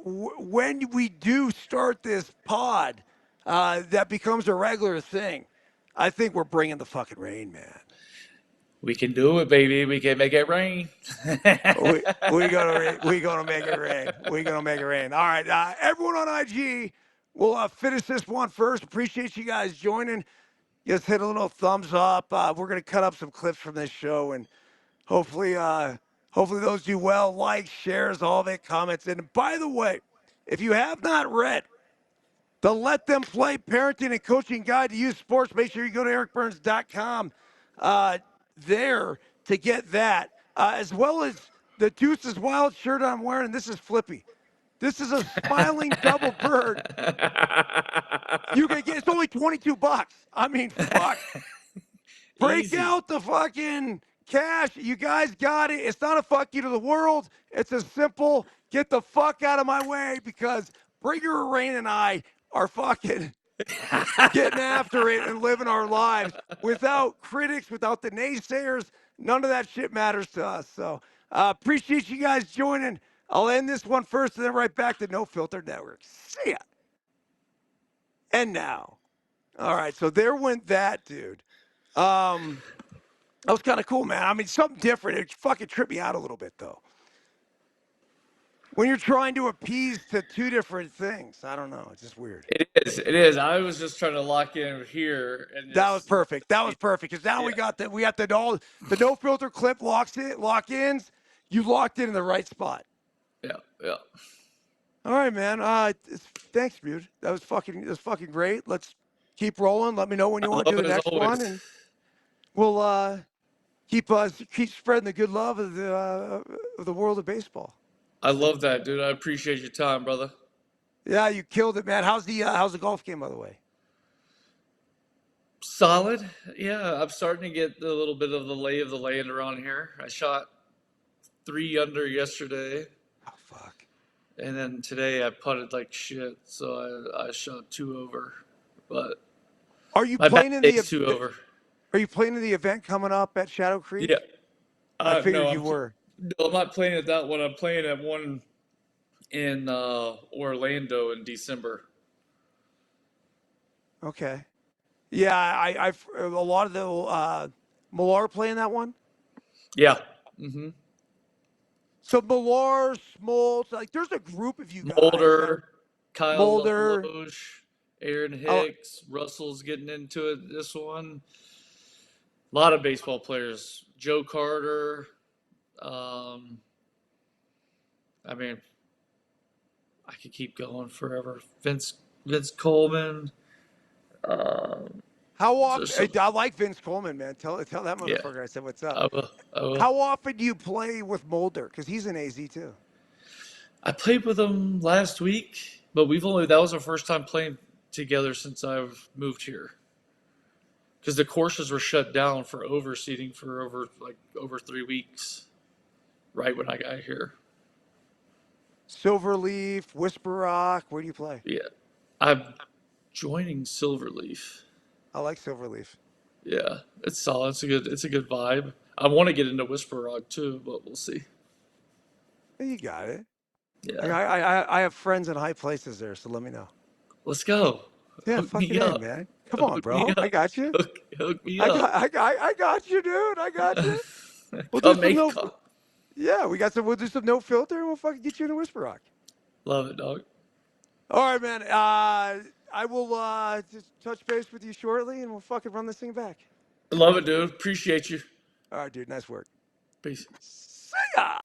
when we do start this pod, that becomes a regular thing, I think we're bringing the fucking rain, man. we can do it, baby. We can make it rain. we gonna make it rain. We gonna make it rain. All right, everyone on IG, we'll finish this one first. Appreciate you guys joining. Just hit a little thumbs up. We're gonna cut up some clips from this show and hopefully Hopefully those do well. Likes, shares, all that, comments. And by the way, if you have not read the Let Them Play Parenting and Coaching Guide to Youth Sports, make sure you go to ericbyrnes.com there to get that, as well as the Deuces Wild shirt I'm wearing. And this is Flippy. This is a smiling double bird. You can get, it's only $22. I mean, fuck. Break Easy. out the fucking cash. You guys got it. It's not a fuck you to the world. It's a simple get the fuck out of my way, because Bringer, Rain, and I are fucking getting after it and living our lives without critics, without the naysayers. None of that shit matters to us. So appreciate you guys joining. I'll end this one first and then right back to No Filter Network. See ya. And now. All right, so there went that, dude. That was kind of cool, man. I mean, something different. It fucking tripped me out a little bit, though. When you're trying to appease to two different things, I don't know. It's just weird. It is. It is. I was just trying to lock in here, and That was perfect. That was perfect, because now we got the no filter clip lock-ins. You locked in the right spot. Yeah, yeah. All right, man. Thanks, dude. That was fucking great. Let's keep rolling. Let me know when you want to do the next one, and we'll keep spreading the good love of the world of baseball. I love that, dude. I appreciate your time, brother. Yeah, you killed it, man. How's the golf game, by the way? Solid. Yeah, I'm starting to get a little bit of the lay of the land around here. I shot 3 under yesterday. Oh, fuck. And then today I putted like shit, so I shot 2 over. But Are you my playing in the 2 over. Are you playing in the event coming up at Shadow Creek? Yeah. I figured no, you were. No, I'm not playing at that one. I'm playing at one in Orlando in December. Okay. Yeah, I've a lot of the Millar playing that one. Yeah. Mm-hmm. So Millar, Smoltz, like there's a group of you guys. Mulder, Kyle Mulder, Loge, Aaron Hicks, Russell's getting into it this one. A lot of baseball players. Joe Carter. I mean, I could keep going forever. Vince Coleman. How often? I like Vince Coleman, man. Tell that motherfucker I said what's up. I will. How often do you play with Mulder? Because he's in AZ too. I played with him last week, but that was our first time playing together since I've moved here. Because the courses were shut down for overseeding for over 3 weeks, right when I got here. Silverleaf, Whisper Rock. Where do you play? Yeah, I'm joining Silverleaf. I like Silverleaf. Yeah, it's solid. It's a good vibe. I want to get into Whisper Rock too, but we'll see. You got it. Yeah, I have friends in high places there, so let me know. let's go. Yeah, Hook fucking me A, up. man. Come on, Hook bro. me up. I got you. Hook me up. I got you, dude. I got you. Yeah, we'll do some no filter, and we'll fucking get you in a Whisper Rock. Love it, dog. All right, man. I will just touch base with you shortly, and we'll fucking run this thing back. Love it, dude. Appreciate you. All right, dude. Nice work. Peace. See ya.